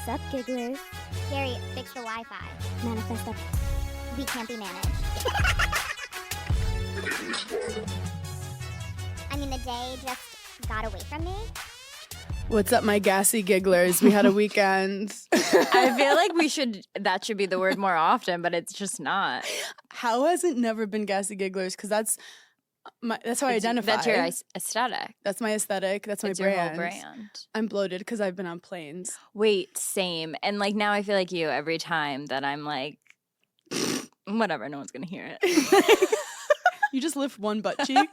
Sup, gigglers? Gary, fix the Wi-Fi. Manifest up. We can't be managed. I mean, the day just got away from me. What's up, my gassy gigglers? We had a weekend. I feel like that should be the word more often, but it's just not. How has it never been gassy gigglers? Because that's how I identify. That's your aesthetic. That's my aesthetic. That's my It's brand. your whole brand. I'm bloated because I've been on planes. Wait, same. And like now I feel like you every time that I'm like, whatever, no one's going to hear it. You just lift one butt cheek.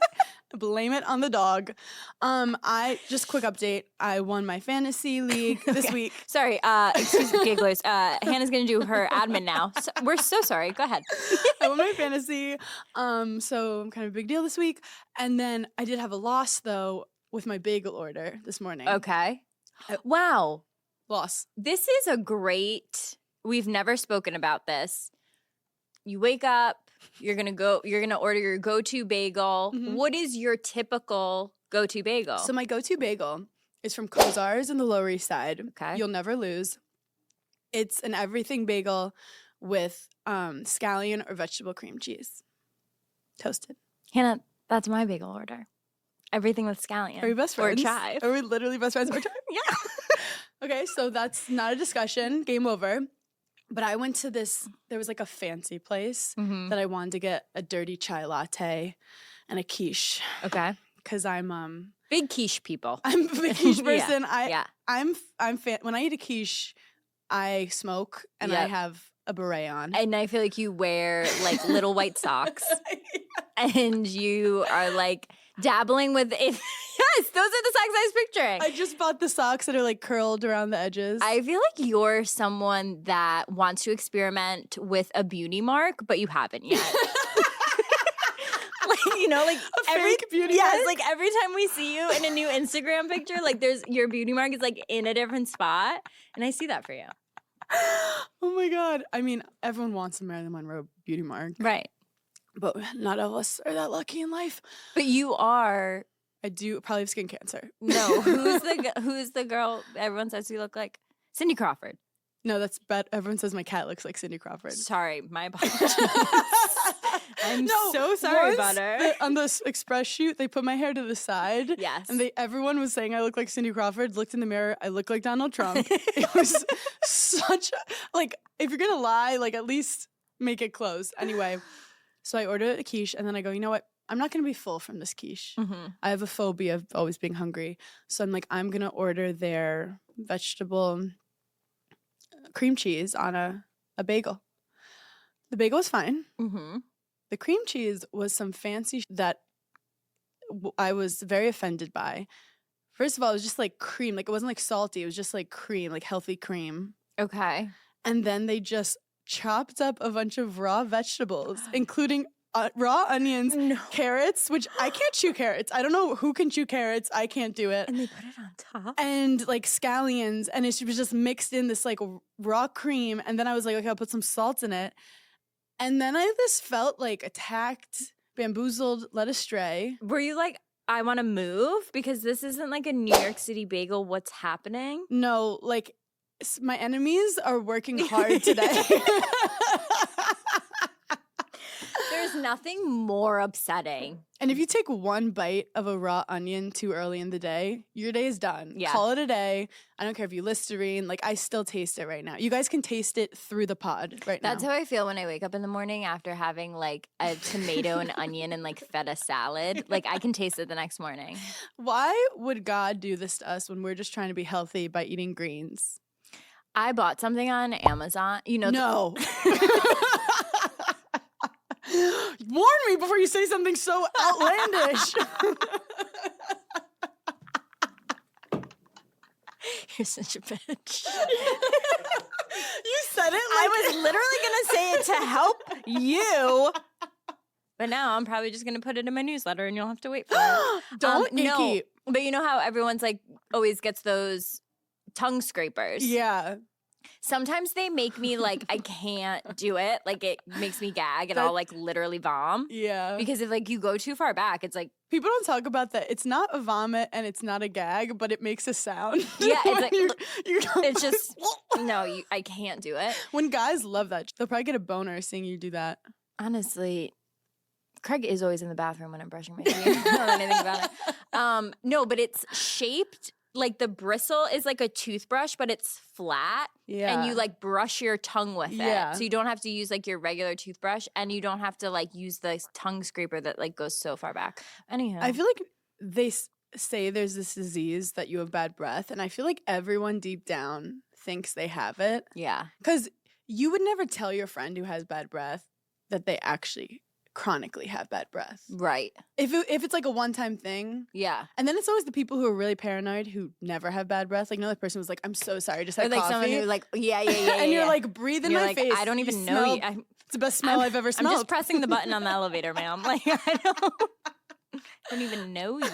Blame it on the dog. Just quick update. I won my fantasy league this week. Sorry, excuse me, gigglers. Hannah's gonna do her admin now. So, we're so sorry. Go ahead. I won my fantasy. So kind of a big deal this week. And then I did have a loss though with my bagel order this morning. Okay. Wow. Loss. This is a great. We've never spoken about this. You wake up. You're gonna order your go-to bagel. Mm-hmm. What is your typical go-to bagel? So my go-to bagel is from Kozar's in the Lower East Side. Okay. You'll never lose. It's an everything bagel with scallion or vegetable cream cheese. Toasted. Hannah, that's my bagel order. Everything with scallion. Are we best friends? Or chive. Are we literally best friends or chive? Yeah. Okay, so that's not a discussion. Game over. But I went to there was like a fancy place that I wanted to get a dirty chai latte and a quiche. Okay. Because I'm Big quiche people. I'm a big quiche person. Yeah. I'm when I eat a quiche, I smoke and I have a beret on. And I feel like you wear like little white socks and you are like dabbling with it. Yes, those are the socks I was picturing. I just bought the socks that are like curled around the edges. I feel like you're someone that wants to experiment with a beauty mark, but you haven't yet. Like a fake beauty yes, mark? like every time we see you in a new Instagram picture, like there's your beauty mark is like in a different spot, and I see that for you. Oh my God. I mean, everyone wants a Marilyn Monroe beauty mark. Right. But not all of us are that lucky in life. But you are. I do probably have skin cancer. No, who's the girl everyone says you look like? Cindy Crawford. No, that's bad. Everyone says my cat looks like Cindy Crawford. Sorry, my apologies. I'm so sorry about her. On the express shoot, they put my hair to the side. Yes. And everyone was saying I look like Cindy Crawford. Looked in the mirror, I look like Donald Trump. It was such if you're gonna lie, like at least make it close. Anyway, so I ordered a quiche and then I go, you know what? I'm not going to be full from this quiche. Mm-hmm. I have a phobia of always being hungry. So I'm like, I'm going to order their vegetable cream cheese on a bagel. The bagel was fine. Mm-hmm. The cream cheese was some fancy that I was very offended by. First of all, it was just like cream. Like it wasn't like salty. It was just like cream, like healthy cream. Okay. And then they just chopped up a bunch of raw vegetables, including raw onions, carrots, which I can't chew carrots. I don't know who can chew carrots. I can't do it. And they put it on top. And like scallions, and it was just mixed in this like raw cream. And then I was like, okay, I'll put some salt in it. And then I just felt like attacked, bamboozled, led astray. Were you like, I want to move because this isn't like a New York City bagel? What's happening? No, like my enemies are working hard today. There's nothing more upsetting. And if you take one bite of a raw onion too early in the day, your day is done. Yeah. Call it a day. I don't care if you Listerine. Like, I still taste it right now. You guys can taste it through the pod right now. That's how I feel when I wake up in the morning after having like a tomato and onion and like feta salad. Like I can taste it the next morning. Why would God do this to us when we're just trying to be healthy by eating greens? I bought something on Amazon. You know, No. Warn me before you say something so outlandish. You're such a bitch. You said it like I was literally going to say it to help you. But now I'm probably just going to put it in my newsletter and you'll have to wait for it. Don't no, icky. but you know how everyone's like always gets those tongue scrapers? Yeah. Sometimes they make me like I can't do it. Like it makes me gag and I'll like literally vom. Yeah. Because if like you go too far back, it's like People don't talk about that. It's not a vomit and it's not a gag, but it makes a sound. Yeah, it's like you it's just No, I can't do it. When guys love that, they'll probably get a boner seeing you do that. Honestly, Craig is always in the bathroom when I'm brushing my teeth. I don't know anything about it. No, but it's shaped like the bristle is like a toothbrush, but it's flat. Yeah. And you like brush your tongue with Yeah. it. So you don't have to use like your regular toothbrush, and you don't have to like use the tongue scraper that like goes so far back. Anyhow. I feel like they say there's this disease that you have bad breath, and I feel like everyone deep down thinks they have it. Yeah. Because you would never tell your friend who has bad breath that they actually chronically have bad breath. Right. If it's like a one-time thing. Yeah. And then it's always the people who are really paranoid who never have bad breath. Like, that person was like, I'm so sorry, I just had Or like coffee. someone who's like, yeah. And you're like, breathe in You're my like, face. I don't even You know you. smell- It's the best smell I've ever I'm smelled. just pressing the button on the elevator, ma'am. Like, I don't even know you.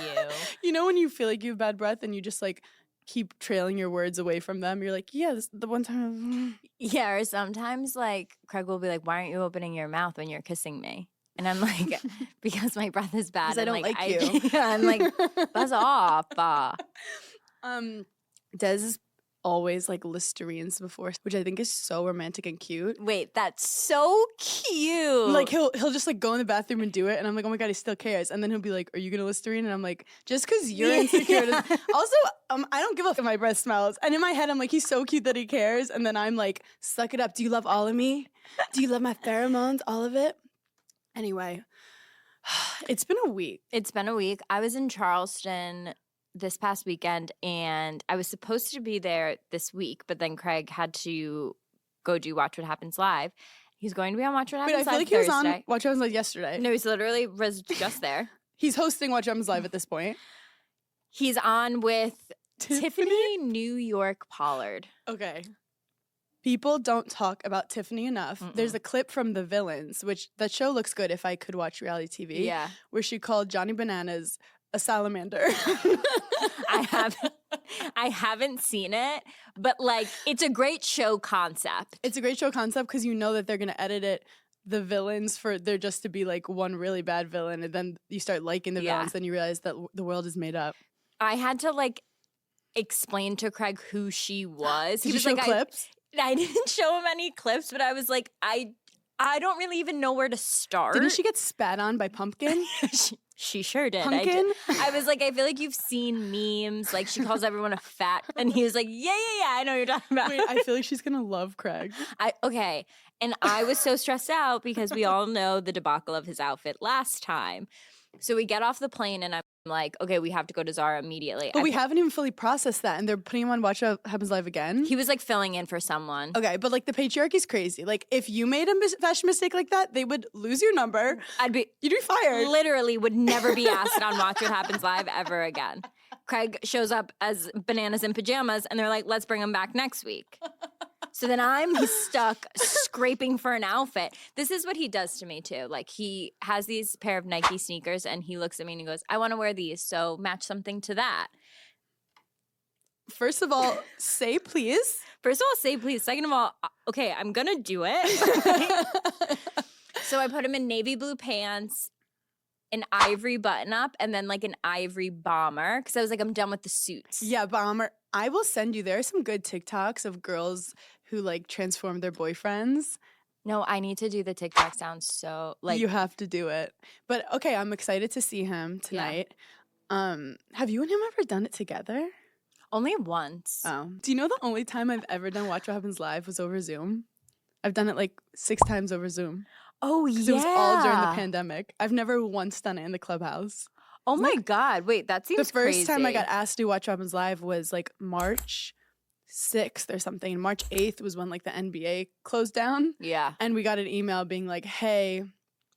You know when you feel like you have bad breath and you just like keep trailing your words away from them? You're like, yeah, this the one time. Yeah, or sometimes like Craig will be like, why aren't you opening your mouth when you're kissing me? And I'm like, because my breath is bad. 'Cause I and, don't like you. Yeah, I'm like, buzz off. Des is always like Listerines before, which I think is so romantic and cute. Wait, that's so cute. Like he'll just like go in the bathroom and do it, and I'm like, oh my god, he still cares. And then he'll be like, are you gonna Listerine? And I'm like, just because you're insecure. Also, I don't give a fuck if my breath smells. And in my head, I'm like, he's so cute that he cares. And then I'm like, suck it up. Do you love all of me? Do you love my pheromones? All of it? Anyway, it's been a week. It's been a week. I was in Charleston this past weekend, and I was supposed to be there this week, but then Craig had to go do Watch What Happens Live. He's going to be on Watch What Happens Wait, I feel Live like he was Thursday. on Watch What Happens Live yesterday. No, he's literally was just there. He's hosting Watch What Happens Live at this point. He's on with Tiffany New York Pollard. Okay. People don't talk about Tiffany enough. There's a clip from The Villains, which that show looks good if I could watch reality TV. Yeah. Where she called Johnny Bananas a salamander. I haven't seen it, but like it's a great show concept. It's a great show concept because you know that they're gonna edit it. The villains for there just to be like one really bad villain, and then you start liking the villains. Then you realize that the world is made up. I had to like explain to Craig who she was. Did He you was show like, clips? I didn't show him any clips, but I was like, I don't really even know where to start. Didn't she get spat on by Pumpkin? She sure did. Pumpkin? I was like, I feel like you've seen memes. Like she calls everyone a fat, and he was like, yeah, I know what you're talking about. Wait, I feel like she's gonna love Craig. Okay. And I was so stressed out because we all know the debacle of his outfit last time. So we get off the plane, and I'm like, okay, we have to go to Zara immediately. But we haven't even fully processed that, and they're putting him on Watch What Happens Live again. He was like filling in for someone. Okay, but like the patriarchy's crazy. Like if you made a fashion mistake like that, they would lose your number. You'd be fired. Literally would never be asked on Watch What Happens Live ever again. Craig shows up as bananas in pajamas, and they're like, let's bring him back next week. So then I'm stuck scraping for an outfit. This is what he does to me too. Like he has these pair of Nike sneakers, and he looks at me and he goes, I want to wear these, so match something to that. First of all, say please. First of all, say please. Second of all, okay, I'm going to do it. So I put him in navy blue pants, an ivory button up, and then like an ivory bomber, because I was like, I'm done with the suits. Yeah, bomber. I will send you. There are some good TikToks of girls who like transform their boyfriends. No, I need to do the TikTok sound so like you have to do it. But okay, I'm excited to see him tonight. Have you and him ever done it together? only once. Oh. Do you know the only time I've ever done Watch What Happens Live was over Zoom? I've done it like 6 times over Zoom. Oh, yeah. It was all during the pandemic. I've never once done it in the Clubhouse. Oh my God. Wait, that seems The first crazy. time I got asked to do Watch What Happens Live was like March 6th or something. And March 8th was when like the NBA closed down. Yeah. And we got an email being like, hey,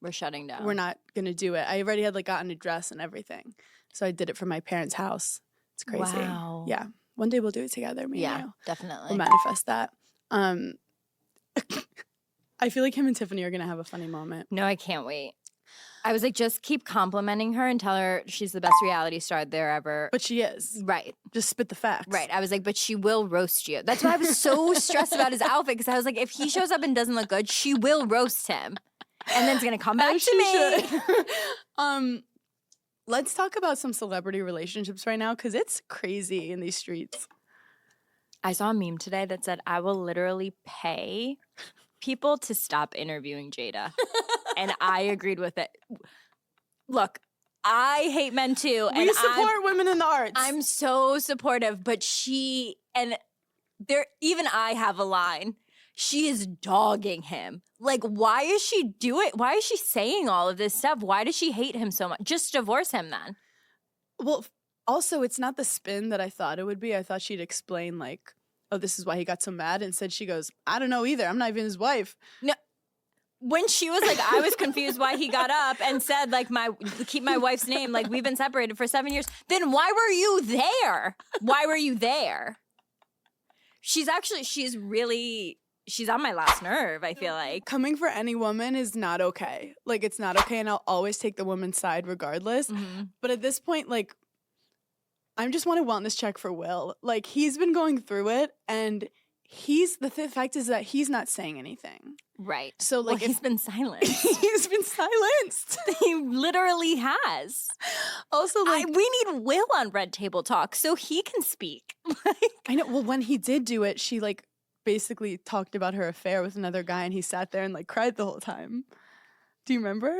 We're shutting down. we're not going to do it. I already had like gotten a dress and everything. So I did it from my parents' house. It's crazy. Wow. Yeah. One day we'll do it together, me and you. definitely. We'll manifest that. I feel like him and Tiffany are going to have a funny moment. No, I can't wait. I was like, just keep complimenting her and tell her she's the best reality star there ever. But she is. Right. Just spit the facts. Right. I was like, but she will roast you. That's why I was so stressed about his outfit, because I was like, if he shows up and doesn't look good, she will roast him. And then it's going to come back As to she me. should. Let's talk about some celebrity relationships right now because it's crazy in these streets. I saw a meme today that said, I will literally pay people to stop interviewing Jada. And I agreed with it. Look, I hate men too. We and support women in the arts. I'm so supportive, but even I have a line. She is dogging him. Like, why is she why is she saying all of this stuff? Why does she hate him so much? Just divorce him then. Well, also, it's not the spin that I thought it would be. I thought she'd explain, like, oh, this is why he got so mad. Instead, she goes, I don't know either. I'm not even his wife. No. When she was like, I was confused why he got up and said, like, keep my wife's name, like, we've been separated for 7 years. Then why were you there? Why were you there? She's on my last nerve, I feel like. Coming for any woman is not okay. Like, it's not okay, and I'll always take the woman's side regardless. Mm-hmm. But at this point, like, I just want a wellness check for Will. Like, he's been going through it, and the fact is that he's not saying anything. Right. So, like, he's been silent. He's been silenced. He literally has. Also, like, we need Will on Red Table Talk so he can speak. I know. Well, when he did do it, she, like, basically talked about her affair with another guy, and he sat there and, like, cried the whole time. Do you remember?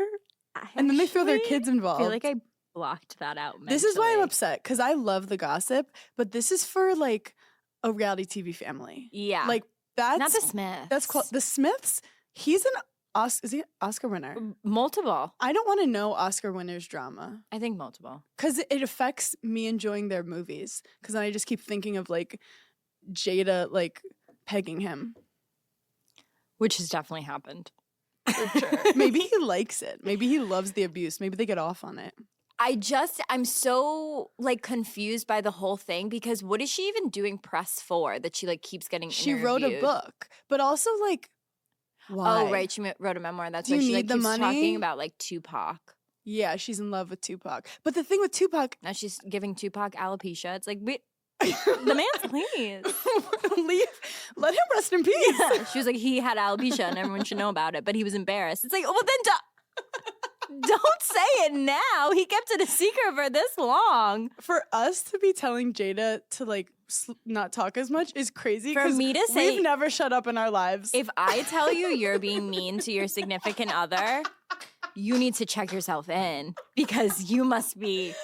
And then they throw their kids involved. I feel like I blocked that out mentally. This is why I'm upset, because I love the gossip, but this is for, like, a reality TV family. Yeah. Like, that's not the Smiths. That's the Smiths. He's an is he an Oscar winner? Multiple. I don't want to know Oscar winners drama. I think multiple. Because it affects me enjoying their movies. Because then I just keep thinking of, like, Jada, like, pegging him. Which has definitely happened. For sure. Maybe he likes it. Maybe he loves the abuse. Maybe they get off on it. I'm so, like, confused by the whole thing, because what is she even doing press for that she, like, keeps getting interviewed? She wrote a book, but also, like, why? Oh, right. She wrote a memoir. That's Do why you she, like, need the keeps money? talking about, like, Tupac. Yeah, she's in love with Tupac. But the thing with Tupac... Now she's giving Tupac alopecia. It's like, the man's please. Let him rest in peace. Yeah. She was like, he had alopecia and everyone should know about it, but he was embarrassed. It's like, well, then don't say it now. He kept it a secret for this long. For us to be telling Jada to, like, not talk as much is crazy. For me to say, we've never shut up in our lives. If I tell you you're being mean to your significant other, you need to check yourself in, because you must be.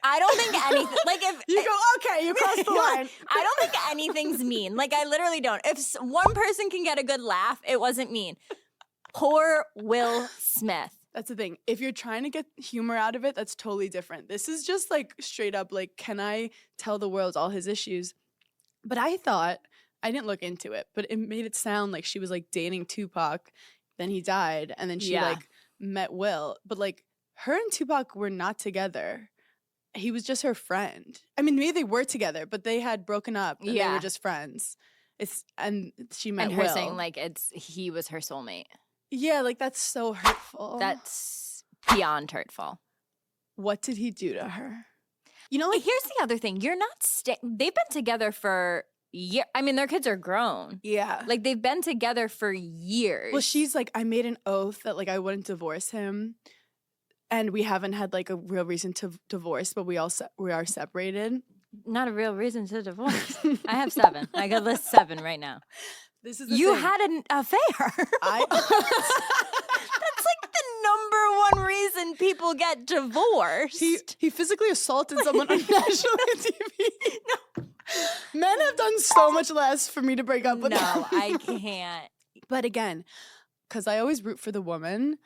I don't think anything, like, if you go, okay, you crossed the line. I don't think anything's mean. Like, I literally don't. If one person can get a good laugh, it wasn't mean. Poor Will Smith. That's the thing. If you're trying to get humor out of it, that's totally different. This is just, like, straight up, like, can I tell the world all his issues? But I thought, I didn't look into it, but it made it sound like she was, like, dating Tupac, then he died, and then she, like, met Will. But, like, her and Tupac were not together. He was just her friend. I mean, maybe they were together, but they had broken up, and they were just friends. And she met Will. And her Will. saying, like, he was her soulmate. Yeah, like, that's so hurtful. That's beyond hurtful. What did he do to her? You know, like, here's the other thing. You're not they've been together for years. I mean, their kids are grown. Yeah. Like, they've been together for years. Well, she's like, I made an oath that, like, I wouldn't divorce him. And we haven't had, like, a real reason to divorce, but we are separated. Not a real reason to divorce. I have 7. I got list 7 right now. This is you thing. had an affair. That's like the number one reason people get divorced. He physically assaulted someone on national TV. No. Men have done so much less for me to break up with them. No, I can't. But again, because I always root for the woman.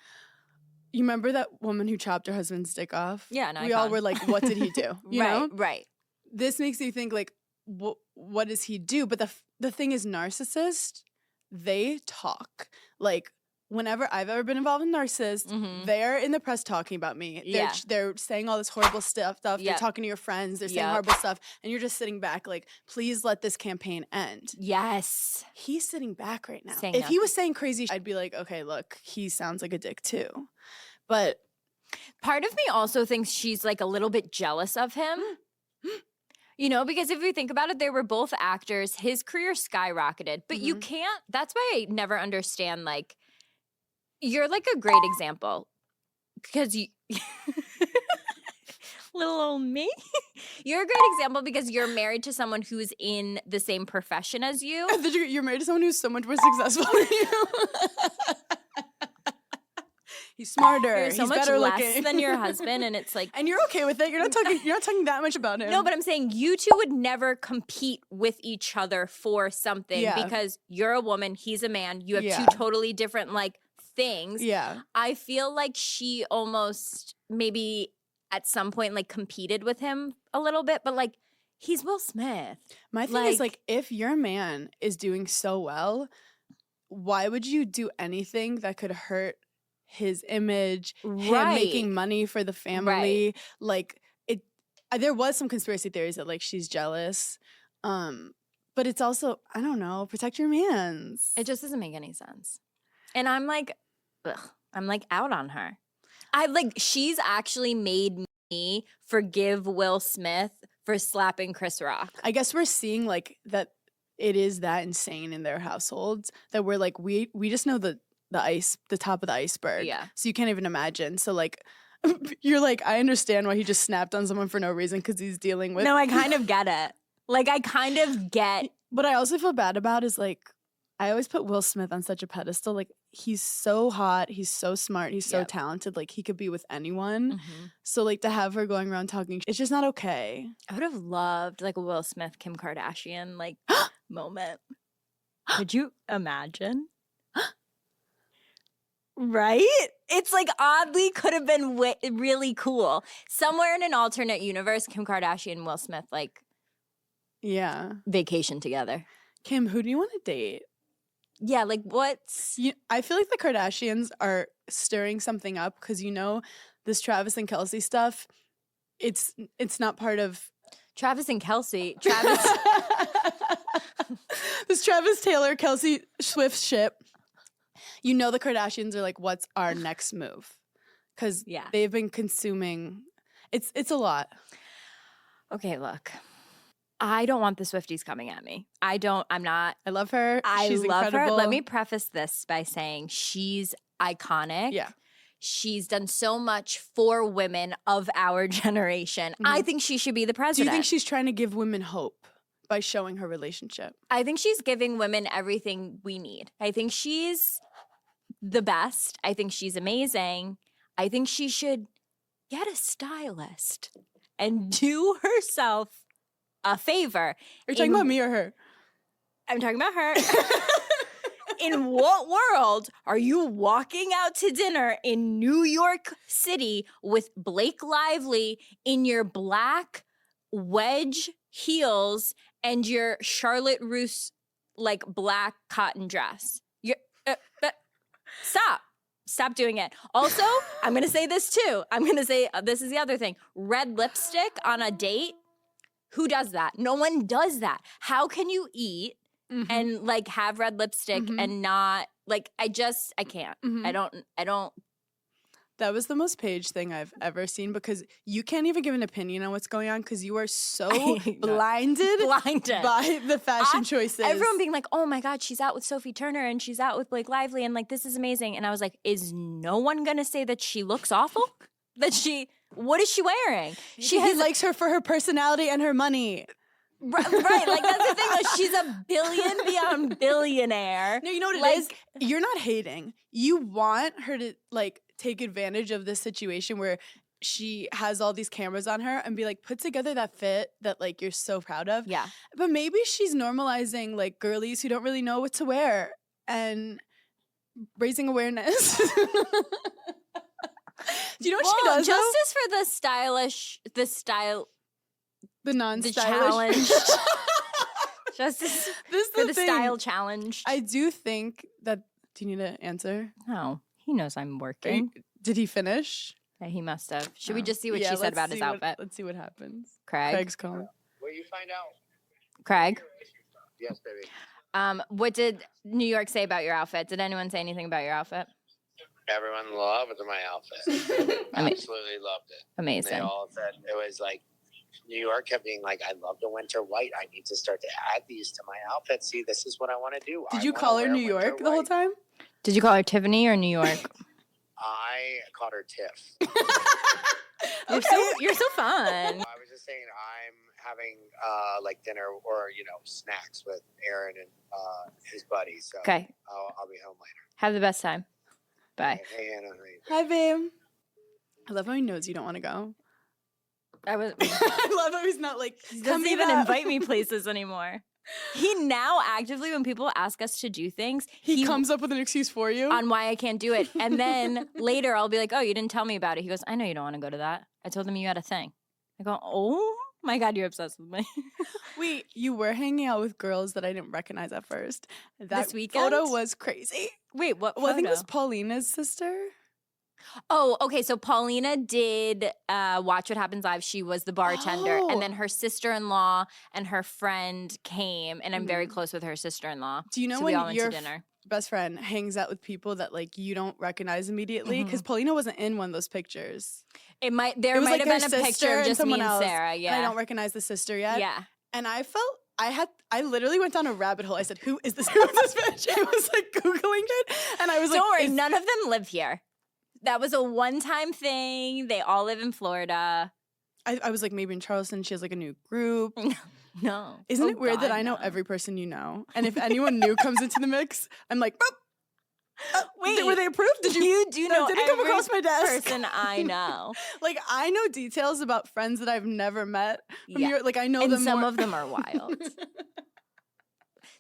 You remember that woman who chopped her husband's dick off? Yeah, we all were like, what did he do? You know? Right. This makes you think, like, what does he do? But the thing is, narcissists, they talk. Like, whenever I've ever been involved in narcissists, they're in the press talking about me. They're saying all this horrible stuff. They're talking to your friends. They're saying horrible stuff. And you're just sitting back like, please let this campaign end. Yes. He's sitting back right now. Saying if nothing. he was saying crazy, I'd be like, okay, look, he sounds like a dick too. But part of me also thinks she's, like, a little bit jealous of him. You know, because if you think about it, they were both actors. His career skyrocketed. But you can't, that's why I never understand, like, you're, like, a great example. Because you, Little old me. You're a great example because you're married to someone who's in the same profession as you. You're married to someone who's so much more successful than you. He's smarter. You're so He's much better less looking than your husband, and it's like, and you're okay with it. You're not talking that much about him. no, but I'm saying you two would never compete with each other for something because you're a woman, he's a man. You have two totally different like things. Yeah. I feel like she almost maybe at some point like competed with him a little bit, but like he's Will Smith. My thing is like if your man is doing so well, why would you do anything that could hurt his image, him making money for the family? Like there was some conspiracy theories that like she's jealous. But it's also, I don't know, protect your mans. It just doesn't make any sense. And I'm like, I'm like out on her. She's actually made me forgive Will Smith for slapping Chris Rock. I guess we're seeing like that it is that insane in their households that we're like, we just know the top of the iceberg. Yeah. So you can't even imagine. So like, you're like, I understand why he just snapped on someone for no reason because he's dealing with. No, I kind of get it. Like, I kind of get. What I also feel bad about is like, I always put Will Smith on such a pedestal. Like, he's so hot. He's so smart. He's so talented. Like, he could be with anyone. Mm-hmm. So, like, to have her going around talking, it's just not okay. I would have loved, like, a Will Smith, Kim Kardashian, like, moment. Could you imagine? Right? It's, like, oddly could have been really cool. Somewhere in an alternate universe, Kim Kardashian and Will Smith, like, vacation together. Kim, who do you want to date? Yeah, like what's... I feel like the Kardashians are stirring something up because, you know, this Travis and Kelsey stuff, it's not part of... Travis and Kelsey. This Travis Taylor, Kelsey Swift ship. You know the Kardashians are like, what's our next move? Because they've been consuming... It's a lot. Okay, look. I don't want the Swifties coming at me. I'm not. I love her. She's love incredible. her. Let me preface this by saying she's iconic. Yeah. She's done so much for women of our generation. Mm-hmm. I think she should be the president. Do you think she's trying to give women hope by showing her relationship? I think she's giving women everything we need. I think she's the best. I think she's amazing. I think she should get a stylist and do herself a favor. Are you talking about me or her? I'm talking about her. In what world are you walking out to dinner in New York City with Blake Lively in your black wedge heels and your Charlotte Russe like black cotton dress? Stop doing it. Also, I'm going to say this too. I'm going to say this is the other thing. Red lipstick on a date. Who does that? No one does that. How can you eat and like have red lipstick and not like I can't. I don't. That was the most Paige thing I've ever seen because you can't even give an opinion on what's going on because you are so blinded by the fashion choices. Everyone being like, oh my God, she's out with Sophie Turner and she's out with Blake Lively and like this is amazing. And I was like, is no one gonna say that she looks awful? What is she wearing? He likes her for her personality and her money. Right, like that's the thing. Like, she's a billion beyond billionaire. No, you know what it is? You're not hating. You want her to like take advantage of this situation where she has all these cameras on her and be like, put together that fit that like you're so proud of. Yeah. But maybe she's normalizing like girlies who don't really know what to wear and raising awareness. Do you know what she does? Justice for the non-stylish. Challenge. Justice for the style challenge. I do think that. Do you need to answer? No, he knows I'm working. Did he finish? Yeah, he must have. Should we just see what she said about his outfit? Let's see what happens. Craig's calling. Will you find out? Craig? Yes, baby. What did New York say about your outfit? Did anyone say anything about your outfit? Everyone loved my outfit. Absolutely loved it. Amazing. And they all said it was like New York kept being like, I love the winter white. I need to start to add these to my outfit. See, this is what I want to do. Did you call her New York the whole time? Did you call her Tiffany or New York? I called her Tiff. You're so fun. I was just saying I'm having like dinner or snacks with Aaron and his buddies. So Okay. I'll be home later. Have the best time. Bye. Hey, Anna. Hi, babe. I love how he knows you don't want to go. I was. I love how he's not like, He come doesn't meet even up. invite me places anymore. He now actively, when people ask us to do things, He comes up with an excuse for you. on why I can't do it. And then later I'll be like, oh, you didn't tell me about it. He goes, I know you don't want to go to that. I told them you had a thing. I go, oh my God, you're obsessed with me. Wait, you were hanging out with girls that I didn't recognize at first. That This weekend? photo was crazy. Wait, what Well, I think it was photo? Paulina's sister. Oh, okay. So Paulina did Watch What Happens Live. She was the bartender. Oh. And then her sister-in-law and her friend came. And I'm very Mhm. close with her sister-in-law. Do you know so when we all went your to dinner. best friend hangs out with people that like you don't recognize immediately? Because Paulina wasn't in one of those pictures. There It might was, have like, her been a sister picture of and just me someone and else, Sarah. And Yeah. I don't recognize the sister yet. Yeah. And I felt I literally went down a rabbit hole. I said, "Who is this? Who is this bitch?" I was like googling it, and I was like, Don't worry, is- none of them live here. That was a one-time thing. They all live in Florida. I was like, maybe in Charleston she has like a new group. No. Isn't Oh, it weird that God, I know no. every person you know, and if anyone new comes into the mix, I'm like, boop. Wait, were they approved? Did you do know did it come every across my desk? person I know. Like I know details about friends that I've never met. From Yeah. your, like I know And them some more. of them are wild.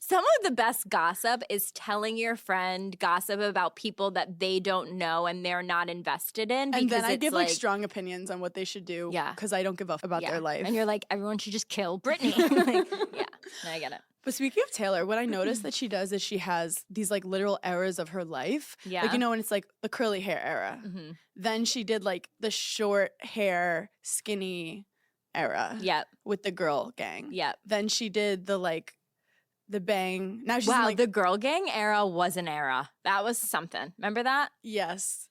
Some of the best gossip is telling your friend gossip about people that they don't know and they're not invested in. Because And then I it's give like strong opinions on what they should do. Yeah. Because I don't give a f about their life. And you're like, everyone should just kill Britney. Like, yeah, no, I get it. But speaking of Taylor, what I noticed that she does is she has these like literal eras of her life. Yeah. Like, when it's like the curly hair era. Mm-hmm. Then she did like the short hair, skinny era Yep, with the girl gang. yep. Then she did the bang. Now she's in, Wow, like, the girl gang era was an era. That was something. Remember that? yes.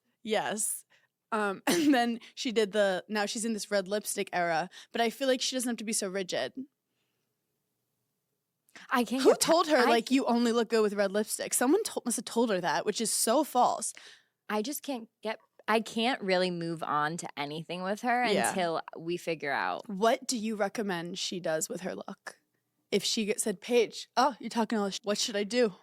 And then she did now she's in this red lipstick era. But I feel like she doesn't have to be so rigid. I can't. Who get told her I like you only look good with red lipstick? Someone must have told her that, which is so false. I just can't get. I can't really move on to anything with her Yeah. until we figure out. What do you recommend she does with her look? If she said, Paige, oh, you're talking all this, what should I do?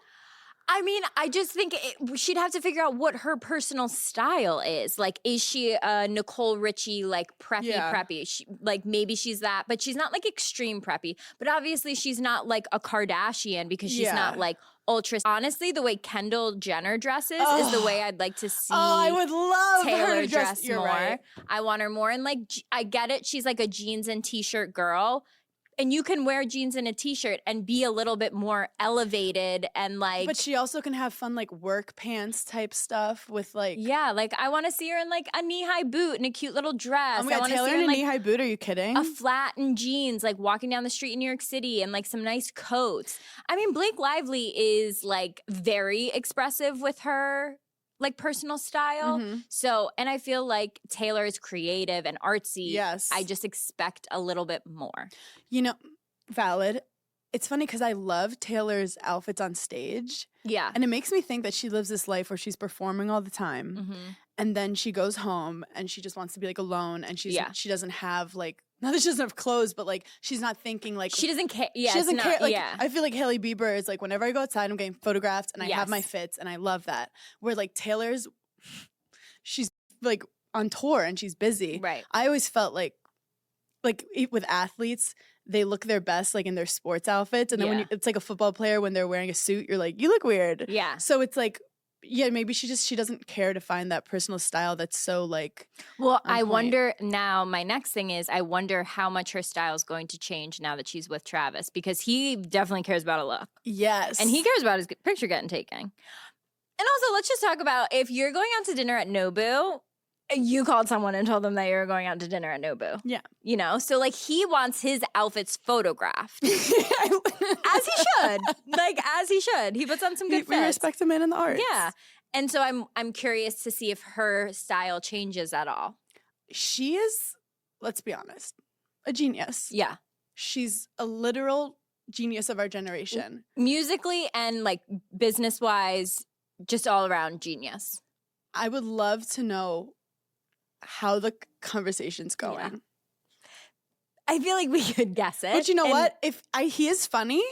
I mean, I just think she'd have to figure out what her personal style is. Like, is she a Nicole Richie, like preppy? Like, maybe she's that, but she's not like extreme preppy. But obviously, she's not like a Kardashian because she's not Yeah. like ultra. Honestly, the way Kendall Jenner dresses is the way I'd like to see. Oh, I would love her Taylor to dress. dress You're more. right. I want her more in like I get it. She's like a jeans and t-shirt girl. And you can wear jeans and a t-shirt and be a little bit more elevated and like But she also can have fun like work pants type stuff with like. yeah, like I want to see her in like a knee-high boot and a cute little dress. Oh my I God, want to Taylor see her in in a like knee-high boot? Are you kidding? a flat and jeans, like walking down the street in New York City and like some nice coats. I mean, Blake Lively is like very expressive with her like personal style. Mhm. So, and I feel like Taylor is creative and artsy. Yes. I just expect a little bit more. Valid. It's funny because I love Taylor's outfits on stage. Yeah. And it makes me think that she lives this life where she's performing all the time. Mm-hmm. And then she goes home and she just wants to be like alone. And she doesn't have like, not that she doesn't have clothes, but like she's not thinking like. She doesn't care. Yeah, she doesn't it's care. not, Like, yeah. I feel like Hailey Bieber is like, whenever I go outside, I'm getting photographed and I have my Yes. fits and I love that. Where like Taylor's, she's like on tour and she's busy. Right. I always felt like with athletes, they look their best like in their sports outfits. And then Yeah. it's like a football player when they're wearing a suit, you're like, you look weird. Yeah. So it's like, yeah, maybe she doesn't care to find that personal style that's so like. Well, on I point. wonder now, my next thing is I wonder how much her style is going to change now that she's with Travis because he definitely cares about a look. Yes. And he cares about his picture getting taken. And also, let's just talk about if you're going out to dinner at Nobu, you called someone and told them that you're going out to dinner at Nobu. Yeah. You know? So, like, he wants his outfits photographed. As he should. Like, as he should. He puts on some good we fits. respect a man in the arts. Yeah. And so I'm curious to see if her style changes at all. She is, let's be honest, a genius. Yeah. She's a literal genius of our generation. Musically and like business wise, just all around genius. I would love to know how the conversation's going. Yeah. I feel like we could guess it. But you know what? He is funny,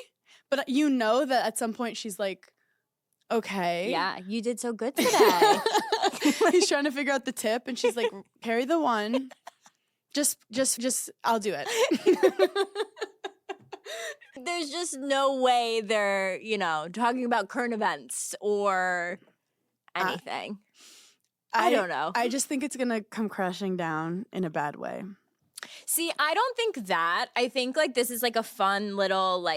but you know that at some point she's like, okay. Yeah, you did so good today. He's trying to figure out the tip, and she's like, carry the one. Just, I'll do it. There's just no way they're, talking about current events or anything. I don't know. I just think it's going to come crashing down in a bad way. See, I don't think that. I think like this is like a fun little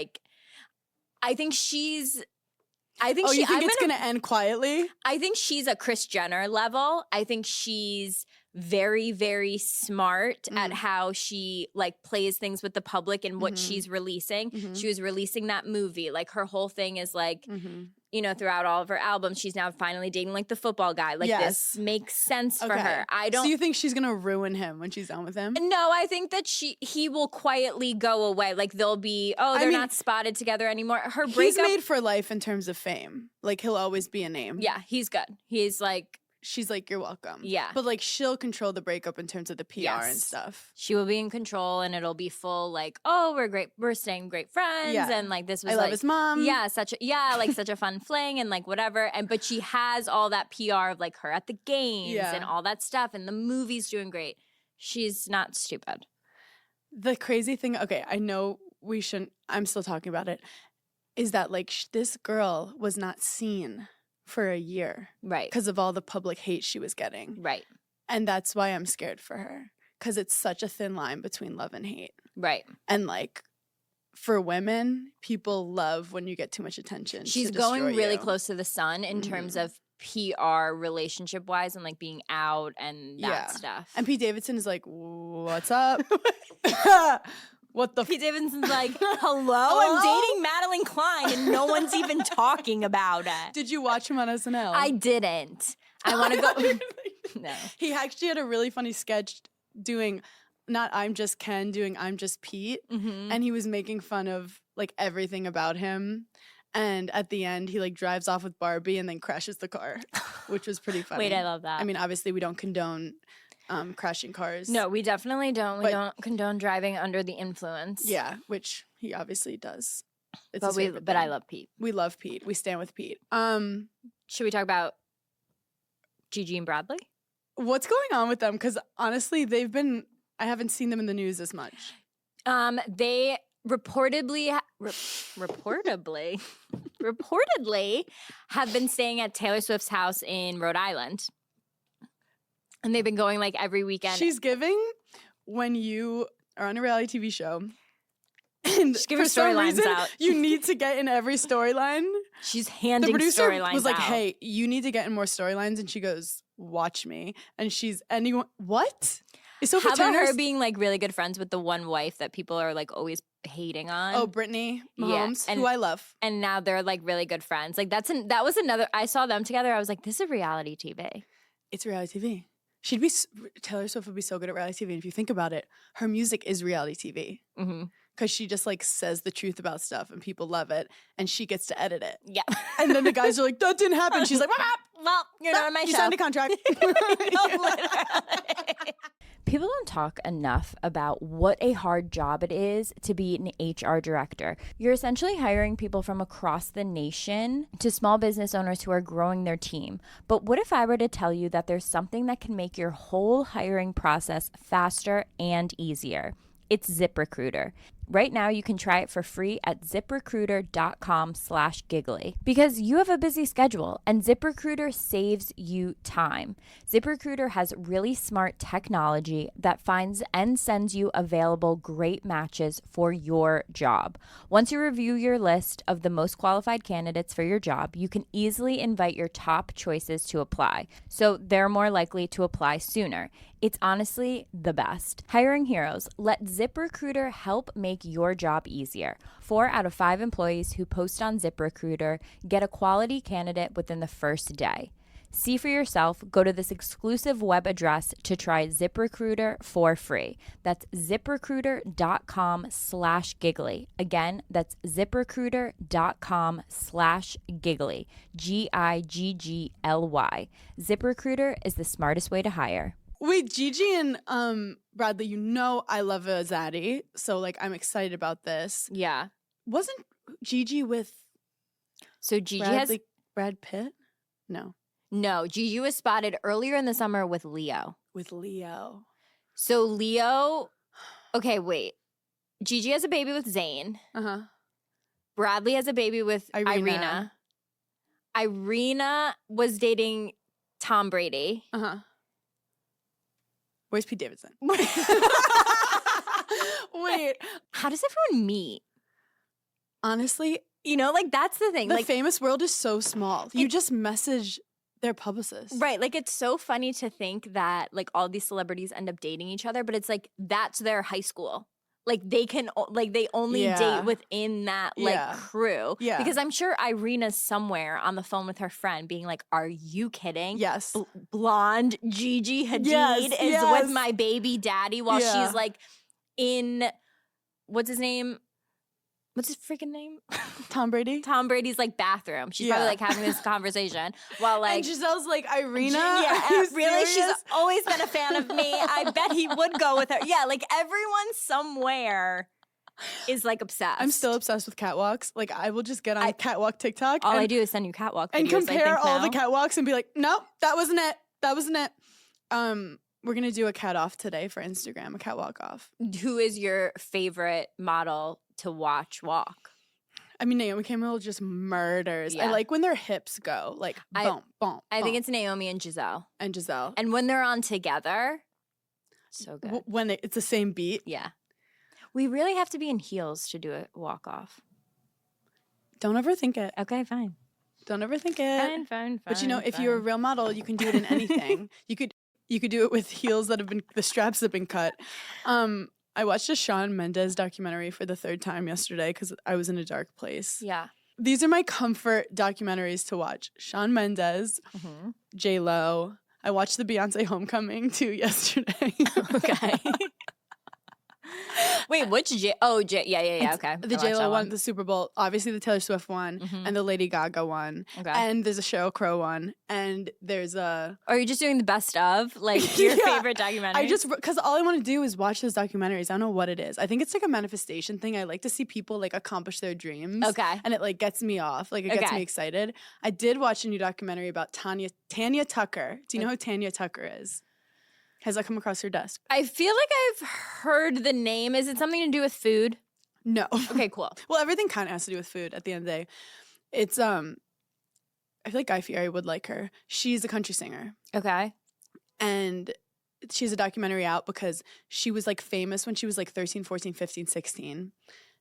I think she's you think it's going to end quietly? I think she's a Kris Jenner level. I think she's very, very smart at how she like plays things with the public and what she's releasing. She was releasing that movie. Like her whole thing is like, throughout all of her albums, she's now finally dating like the football guy. Like this makes sense for her. So you think she's gonna ruin him when she's done with him? No, I think that he will quietly go away. Like they'll be, they're not spotted together anymore. Her breakup. He's made for life in terms of fame. Like he'll always be a name. Yeah, he's good. He's like. She's like, you're welcome. Yeah. But like she'll control the breakup in terms of the PR and stuff. She will be in control and it'll be full like, oh, we're staying great friends. Yeah. And like this was I love his mom. Yeah, such a fun fling and like whatever. But she has all that PR of like her at the games and all that stuff and the movie's doing great. She's not stupid. The crazy thing, okay, I know we shouldn't, I'm still talking about it, is that like this girl was not seen for a year. Right. Because of all the public hate she was getting. Right. And that's why I'm scared for her. Because it's such a thin line between love and hate. Right. And like for women, people love when you get too much attention. She's going really close to the sun in terms of PR relationship wise and like being out and that stuff. And Pete Davidson is like, what's up? What the Pete Davidson's like, hello? I'm dating Madeline Klein and no one's even talking about it. Did you watch him on SNL? I didn't. I want to go. No. He actually had a really funny sketch doing not I'm Just Ken, doing I'm Just Pete. And he was making fun of like everything about him. And at the end, he like drives off with Barbie and then crashes the car, which was pretty funny. Wait, I love that. I mean, obviously we don't condone crashing cars. No, we definitely don't. We don't condone driving under the influence. Yeah, which he obviously does. But I love Pete. We love Pete. We stand with Pete. Should we talk about Gigi and Bradley? What's going on with them? Because honestly, I haven't seen them in the news as much. They reportedly have been staying at Taylor Swift's house in Rhode Island. And they've been going like every weekend. She's giving when you are on a reality TV show. And she's giving storylines out. You need to get in every storyline. She's handing storylines out. The producer was like, hey, you need to get in more storylines. And she goes, watch me. And what? Is How about her being like really good friends with the one wife that people are like always hating on? Oh, Brittany Mahomes, who I love. And now they're like really good friends. Like that was another, I saw them together. I was like, this is reality TV. It's reality TV. Taylor Swift would be so good at reality TV. And if you think about it, her music is reality TV. Because she just like says the truth about stuff and people love it. And she gets to edit it. Yeah. And then the guys are like, that didn't happen. She's like, well, you're not on my show. You signed a contract. People don't talk enough about what a hard job it is to be an HR director. You're essentially hiring people from across the nation to small business owners who are growing their team. But what if I were to tell you that there's something that can make your whole hiring process faster and easier? It's ZipRecruiter. Right now, you can try it for free at ziprecruiter.com/giggly because you have a busy schedule and ZipRecruiter saves you time. ZipRecruiter has really smart technology that finds and sends you available great matches for your job. Once you review your list of the most qualified candidates for your job, you can easily invite your top choices to apply, so they're more likely to apply sooner. It's honestly the best. Hiring heroes, let ZipRecruiter help make your job easier. 4 out of 5 employees who post on ZipRecruiter get a quality candidate within the first day. See for yourself. Go to this exclusive web address to try ZipRecruiter for free. That's ZipRecruiter.com/giggly. Again, that's ZipRecruiter.com/giggly. GIGGLY. ZipRecruiter is the smartest way to hire. Wait, Gigi and Bradley, you know I love a zaddy, so like I'm excited about this. Yeah. Wasn't Gigi with So Gigi Brad Pitt? No, Gigi was spotted earlier in the summer with Leo. with Leo. So Leo, okay, wait. Gigi has a baby with Zayn. Uh-huh. Bradley has a baby with Irina. Irina was dating Tom Brady. Uh-huh. Where's Pete Davidson? Wait. How does everyone meet? Honestly, You know, like that's the thing. the Like, famous world is so small. You just message their publicist. right, like it's so funny to think that like all these celebrities end up dating each other, but it's like that's their high school. Like they only Yeah. date within that like Yeah. crew. Yeah. Because I'm sure Irina's somewhere on the phone with her friend being like, "Are you kidding? Yes. Blonde Gigi Hadid Yes, is yes. with my baby daddy while Yeah. she's like in what's his name? What's his freaking name? Tom Brady? Tom Brady's like bathroom. She's probably Yeah. like having this conversation while like And Giselle's like, Irina? yeah, Are you really? serious? She's always been a fan of me. I bet he would go with her. Yeah, like everyone somewhere is like obsessed. I'm still obsessed with catwalks. Like, I will just get on catwalk TikTok All and, I do is send you catwalk and videos, compare I think, all the now. catwalks and be like, nope, that wasn't it. That wasn't it. We're going to do a cat off today for Instagram, a catwalk off. Who is your favorite model to watch walk? I mean, Naomi Campbell just murders. I Yeah. like when their hips go, like, boom, boom, I think boom. it's Naomi and Giselle. And Giselle. And when they're on together, so good. When it's the same beat. Yeah. We really have to be in heels to do a walk off. Don't overthink it. Okay, fine. Don't overthink it. Fine. But you know, if you're a real model, you can do it in anything. you could do it with heels that have been the straps have been cut. I watched a Shawn Mendes documentary for the third time yesterday because I was in a dark place. Yeah. These are my comfort documentaries to watch. Shawn Mendes, Mm-hmm. J-Lo. I watched the Beyonce Homecoming too yesterday. Okay. Wait, which yeah, okay. The I watched J-Lo that one, the Super Bowl, obviously the Taylor Swift one, Mhm. and the Lady Gaga one. Okay. And there's a Sheryl Crow one, and there's a... Are you just doing the best of like your Yeah. favorite documentary? I just, because all I want to do is watch those documentaries. I don't know what it is. I think it's like a manifestation thing. I like to see people like accomplish their dreams. Okay. And it like gets me off. Like it gets Okay. me excited. I did watch a new documentary about Tanya Tucker. Do you know who Tanya Tucker is? Has that come across your desk? I feel like I've heard the name. Is it something to do with food? No. Okay, cool. Well, everything kind of has to do with food at the end of the day. It's I feel like Guy Fieri would like her. She's a country singer. Okay. And she's a documentary out because she was like famous when she was like 13, 14, 15, 16.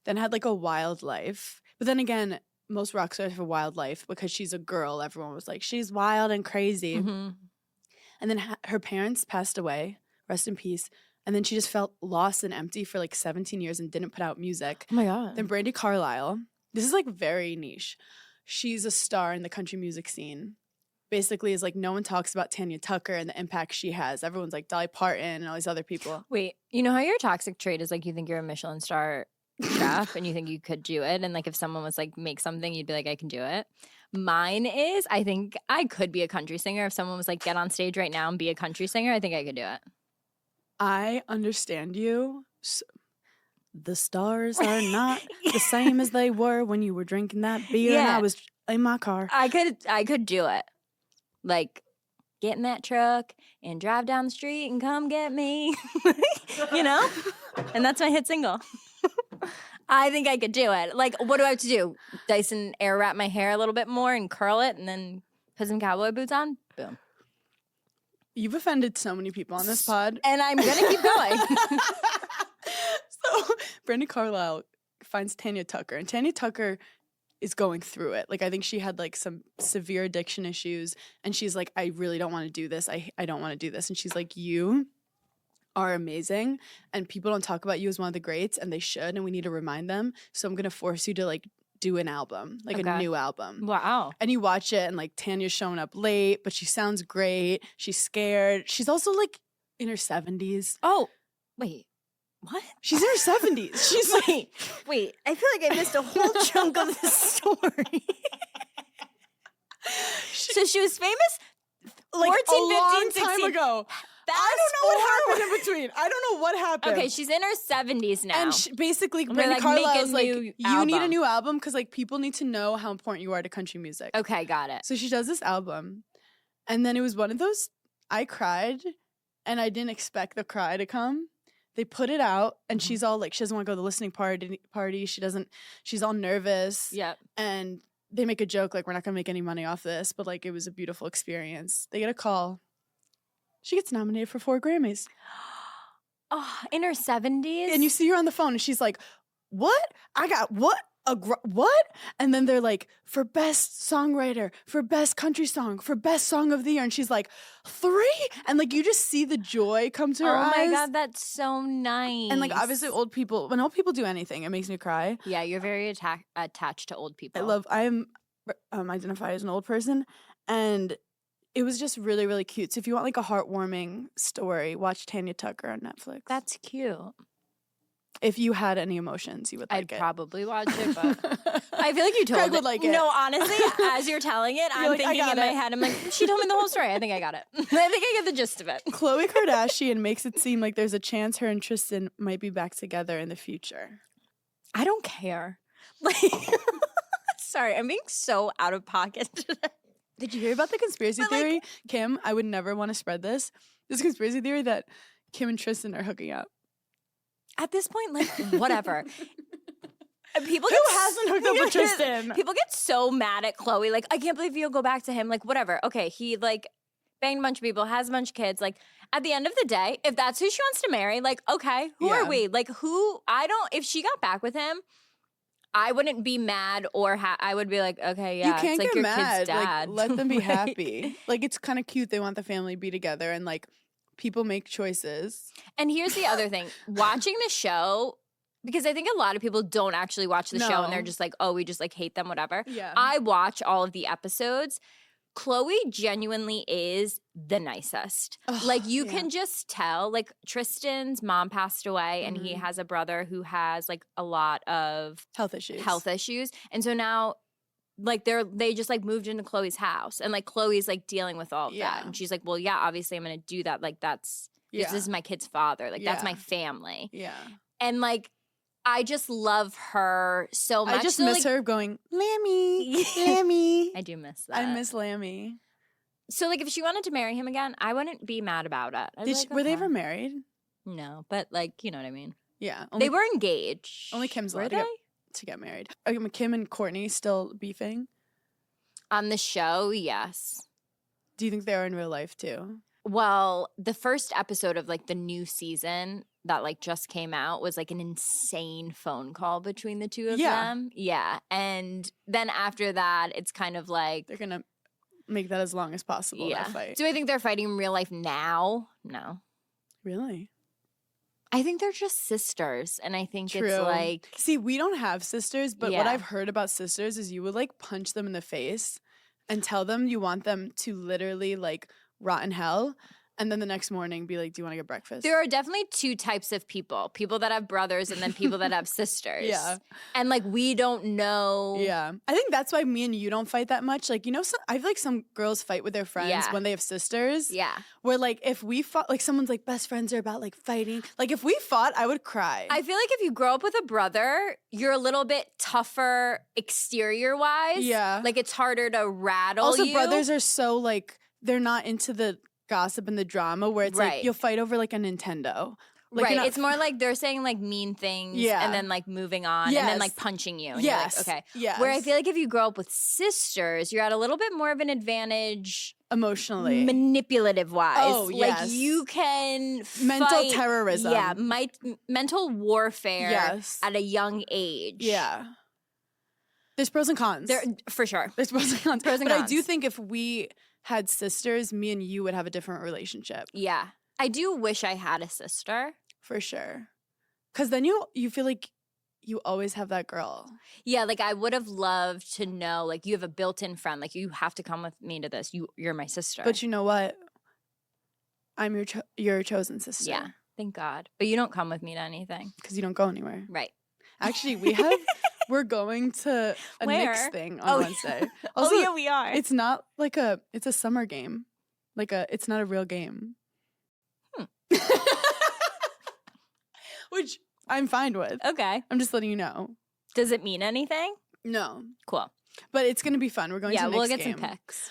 Then had like a wild life. But then again, most rock stars have a wild life because she's a girl. Everyone was like, she's wild and crazy. Mhm. And then her parents passed away, rest in peace. And then she just felt lost and empty for like 17 years and didn't put out music. Oh my god. Then Brandi Carlile, this is like very niche. She's a star in the country music scene. Basically, is like no one talks about Tanya Tucker and the impact she has. Everyone's like Dolly Parton and all these other people. Wait, you know how your toxic trait is like you think you're a Michelin star chef and you think you could do it, and like if someone was like make something, you'd be like, I can do it. Mine is I think I could be a country singer. If someone was like, get on stage right now and be a country singer, I think I could do it. I understand you. The stars are not the same as they were when you were drinking that beer and Yeah. I was in my car. I could do it. Like get in that truck and drive down the street and come get me. You know? And that's my hit single. I think I could do it. Like, what do I have to do? Dyson air wrap my hair a little bit more and curl it and then put some cowboy boots on? Boom. You've offended so many people on this pod. And I'm going to keep going. So Brandi Carlile finds Tanya Tucker, and Tanya Tucker is going through it. Like, I think she had like some severe addiction issues, and she's like, I really don't want to do this. I don't want to do this. And she's like, you are amazing, and people don't talk about you as one of the greats, and they should, and we need to remind them. So I'm going to force you to like do an album, like a Okay. new album. Wow. And you watch it and like Tanya's showing up late, but she sounds great. She's scared. She's also like in her 70s. Oh, wait. What? She's in her 70s. She's like, Wait. I feel like I missed a whole chunk of the story. So she was famous like 14, a long 15, time 16. ago. Fast I don't know what forward. happened in between. I don't know what happened. Okay, she's in her 70s now. And basically, they're Brandi like, Carlile make a was like, new you need a album. new album because like people need to know how important you are to country music. Okay, got it. So she does this album. And then it was one of those, I cried and I didn't expect the cry to come. They put it out and she's all like, she doesn't want to go to the listening party. She's all nervous. Yep. And they make a joke like, we're not going to make any money off this. But like, it was a beautiful experience. They get a call. She gets nominated for 4 Grammys. Oh, in her 70s? And you see her on the phone and she's like, what? I got what? What? And then they're like, for best songwriter, for best country song, for best song of the year. And she's like, 3? And like, you just see the joy come to her eyes. Oh my God, that's so nice. And like, obviously old people, when old people do anything, it makes me cry. Yeah, you're very attached to old people. I am identify as an old person. And it was just really, really cute. So if you want like a heartwarming story, watch Tanya Tucker on Netflix. That's cute. If you had any emotions, you would like I'd it. probably watch it, but I feel like you told Craig it. would like it. No, honestly, as you're telling it, I'm like, I thinking got in my it. head, I'm like, she told me the whole story. I think I got it. I think I get the gist of it. Khloe Kardashian makes it seem like there's a chance her and Tristan might be back together in the future. I don't care. Like, sorry, I'm being so out of pocket today. Did you hear about the conspiracy But, like- theory? Kim, I would never want to spread this. This conspiracy theory that Kim and Tristan are hooking up. At this point, like, whatever. People Who hasn't hooked up with Tristan? People get so mad at Khloe. Like, I can't believe you'll go back to him. Like, whatever. Okay, he like banged a bunch of people, has a bunch of kids. Like, at the end of the day, if that's who she wants to marry, like, okay, who Yeah. are we? Like, if she got back with him, I wouldn't be mad or I would be like, okay, yeah, You can't it's like get your mad. kid's dad. Like, let them be Right? happy. Like, it's kind of cute. They want the family to be together and like people make choices. And here's the other thing. Watching the show, because I think a lot of people don't actually watch the show and they're No. just like, oh, we just like hate them, whatever. Yeah. I watch all of the episodes. Khloe genuinely is the nicest. Ugh, Like you yeah. can just tell. Like Tristan's mom passed away and he Mhm. has a brother who has like a lot of Health issues. health issues. And so now like they just like moved into Khloe's house and like Khloe's like dealing with all of Yeah. that. And she's like, well, yeah, obviously I'm gonna do that. Like this Yeah. is my kid's father. Like that's Yeah. my family. Yeah. And like I just love her so much. I just So, miss like, her going, Lammy, Lammy. I do miss that. I miss Lammy. So like if she wanted to marry him again, I wouldn't be mad about it. I'd be like, Were they okay. ever married? No, but like you know what I mean. Yeah. They were engaged. only Kim's were allowed they? to get married. Kim and Courtney still beefing? On the show, yes. Do you think they are in real life too? Well, the first episode of like the new season that like just came out was like an insane phone call between the two of Yeah. them. Yeah. And then after that, it's kind of like They're gonna make that as long as possible. yeah. That fight. Do I think they're fighting in real life now? No. Really? I think they're just sisters. And I think True. it's like See, we don't have sisters, but what Yeah. I've heard about sisters is you would like punch them in the face and tell them you want them to literally like rot in hell. And then the next morning be like, do you want to get breakfast? there are definitely two types of people that have brothers and then people that have sisters. Yeah. And like we don't know. Yeah. I think that's why me and you don't fight that much. Like, I feel like some girls fight with their friends Yeah. when they have sisters. Yeah. Where like if we fought, like someone's like best friends are about like fighting. Like if we fought, I would cry. I feel like if you grow up with a brother, you're a little bit tougher exterior wise. Yeah. Like it's harder to rattle Also, you. brothers are so like, they're not into the gossip and the drama where it's Right. like you'll fight over like a Nintendo. Like, right. you're not- It's more like they're saying like mean things Yeah. and then like moving on and then Yes. like punching you. And Yes. You're like, okay. Yes. Where I feel like if you grow up with sisters, you're at a little bit more of an advantage emotionally. manipulative wise. Oh, Like yes. you can Mental fight- terrorism. Yeah. Mental warfare Yes. at a young age. Yeah. There's pros and cons. There, for sure. There's pros and cons. Pros and but I cons. do think if we had sisters, me and you would have a different relationship. Yeah. I do wish I had a sister. For sure. Because then you feel like you always have that girl. Yeah, like I would have loved to know, like you have a built-in friend. Like you have to come with me to this. You're my sister. But you know what? I'm your chosen sister. Yeah, thank God. But you don't come with me to anything. Because you don't go anywhere. Right. Actually, we're going to a Knicks thing on Wednesday. Also, yeah, we are. It's not like it's a summer game. It's not a real game. Which I'm fine with. Okay. I'm just letting you know. Does it mean anything? No. Cool. But it's going to be fun. We're going to a Knicks we'll get game. some pics.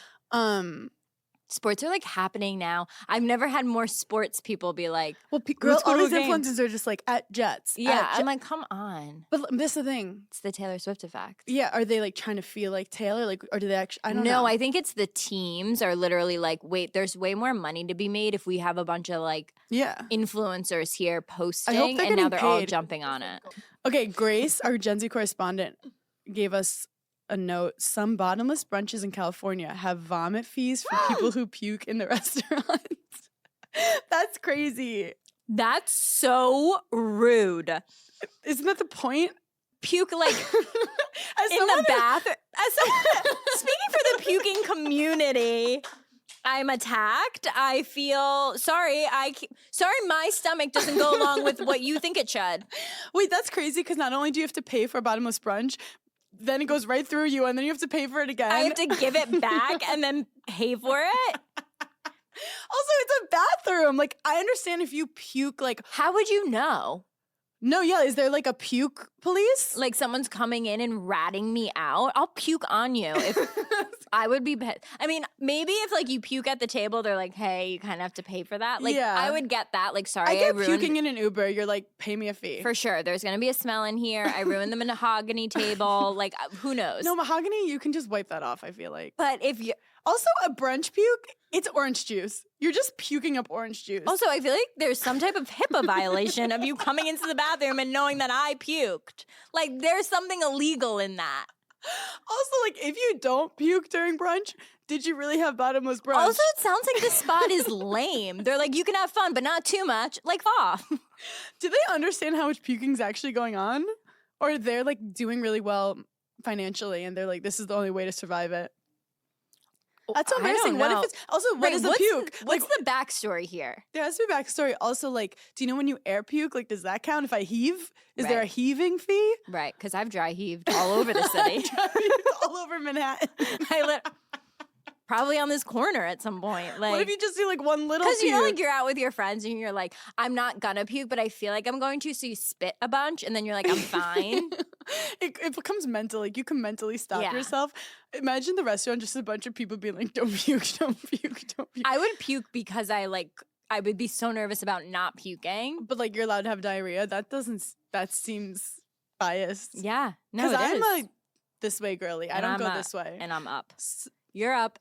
Sports are like happening now. I've never had more sports people be like, well, let's go all to a these game. influencers are just like at Jets. Yeah, I'm like, come on. But this is the thing. It's the Taylor Swift effect. Yeah, are they like trying to feel like Taylor? Like, or do they actually? I don't know. No, I think it's the teams are literally like, wait, there's way more money to be made if we have a bunch of like influencers here posting, and now they're all jumping on it. Okay, Grace, our Gen Z correspondent, gave us a note. Some bottomless brunches in California have vomit fees for people who puke in the restaurants. That's crazy. That's so rude. Isn't that the point? Puke like in the bath. Speaking for the puking community, I'm attacked. I feel sorry. Sorry, my stomach doesn't go along with what you think it should. Wait, that's crazy because not only do you have to pay for a bottomless brunch, then it goes right through you, and then you have to pay for it again. I have to give it back and then pay for it. Also, it's a bathroom. Like, I understand if you puke, like... How would you know? No, yeah, is there like a puke police? Like someone's coming in and ratting me out? I'll puke on you. If I would be... I mean, maybe if like you puke at the table, they're like, hey, you kind of have to pay for that. Like, I would get that. Like, sorry, I get ruined... puking in an Uber. You're like, pay me a fee. For sure. There's going to be a smell in here. I ruined the mahogany table. Like, who knows? No, mahogany, you can just wipe that off, I feel like. But if you... Also, a brunch puke, it's orange juice. You're just puking up orange juice. Also, I feel like there's some type of HIPAA violation of you coming into the bathroom and knowing that I puked. Like, there's something illegal in that. Also, like, if you don't puke during brunch, did you really have bottomless brunch? Also, it sounds like the spot is lame. They're like, you can have fun, but not too much. Like, off. Do they understand how much puking's actually going on? Or they're, like, doing really well financially, and they're like, this is the only way to survive it? That's so embarrassing. What if it's also what is a puke? What's the backstory here? There has to be a backstory. Also, like, do you know when you air puke? Like, does that count if I heave? Is there a heaving fee? Right, because I've dry heaved all over the city. All over Manhattan. Probably on this corner at some point. Like, what if you just do like one little puke? Because you know, like you're out with your friends and you're like, I'm not gonna puke, but I feel like I'm going to. So you spit a bunch and then you're like, I'm fine. It becomes mental. Like you can mentally stop yourself. Imagine the restaurant, just a bunch of people being like, don't puke, don't puke, don't puke. I would puke because I would be so nervous about not puking. But like you're allowed to have diarrhea. That seems biased. Yeah. No, because I'm is. a this way girly. I don't go this way. And I'm up. You're up.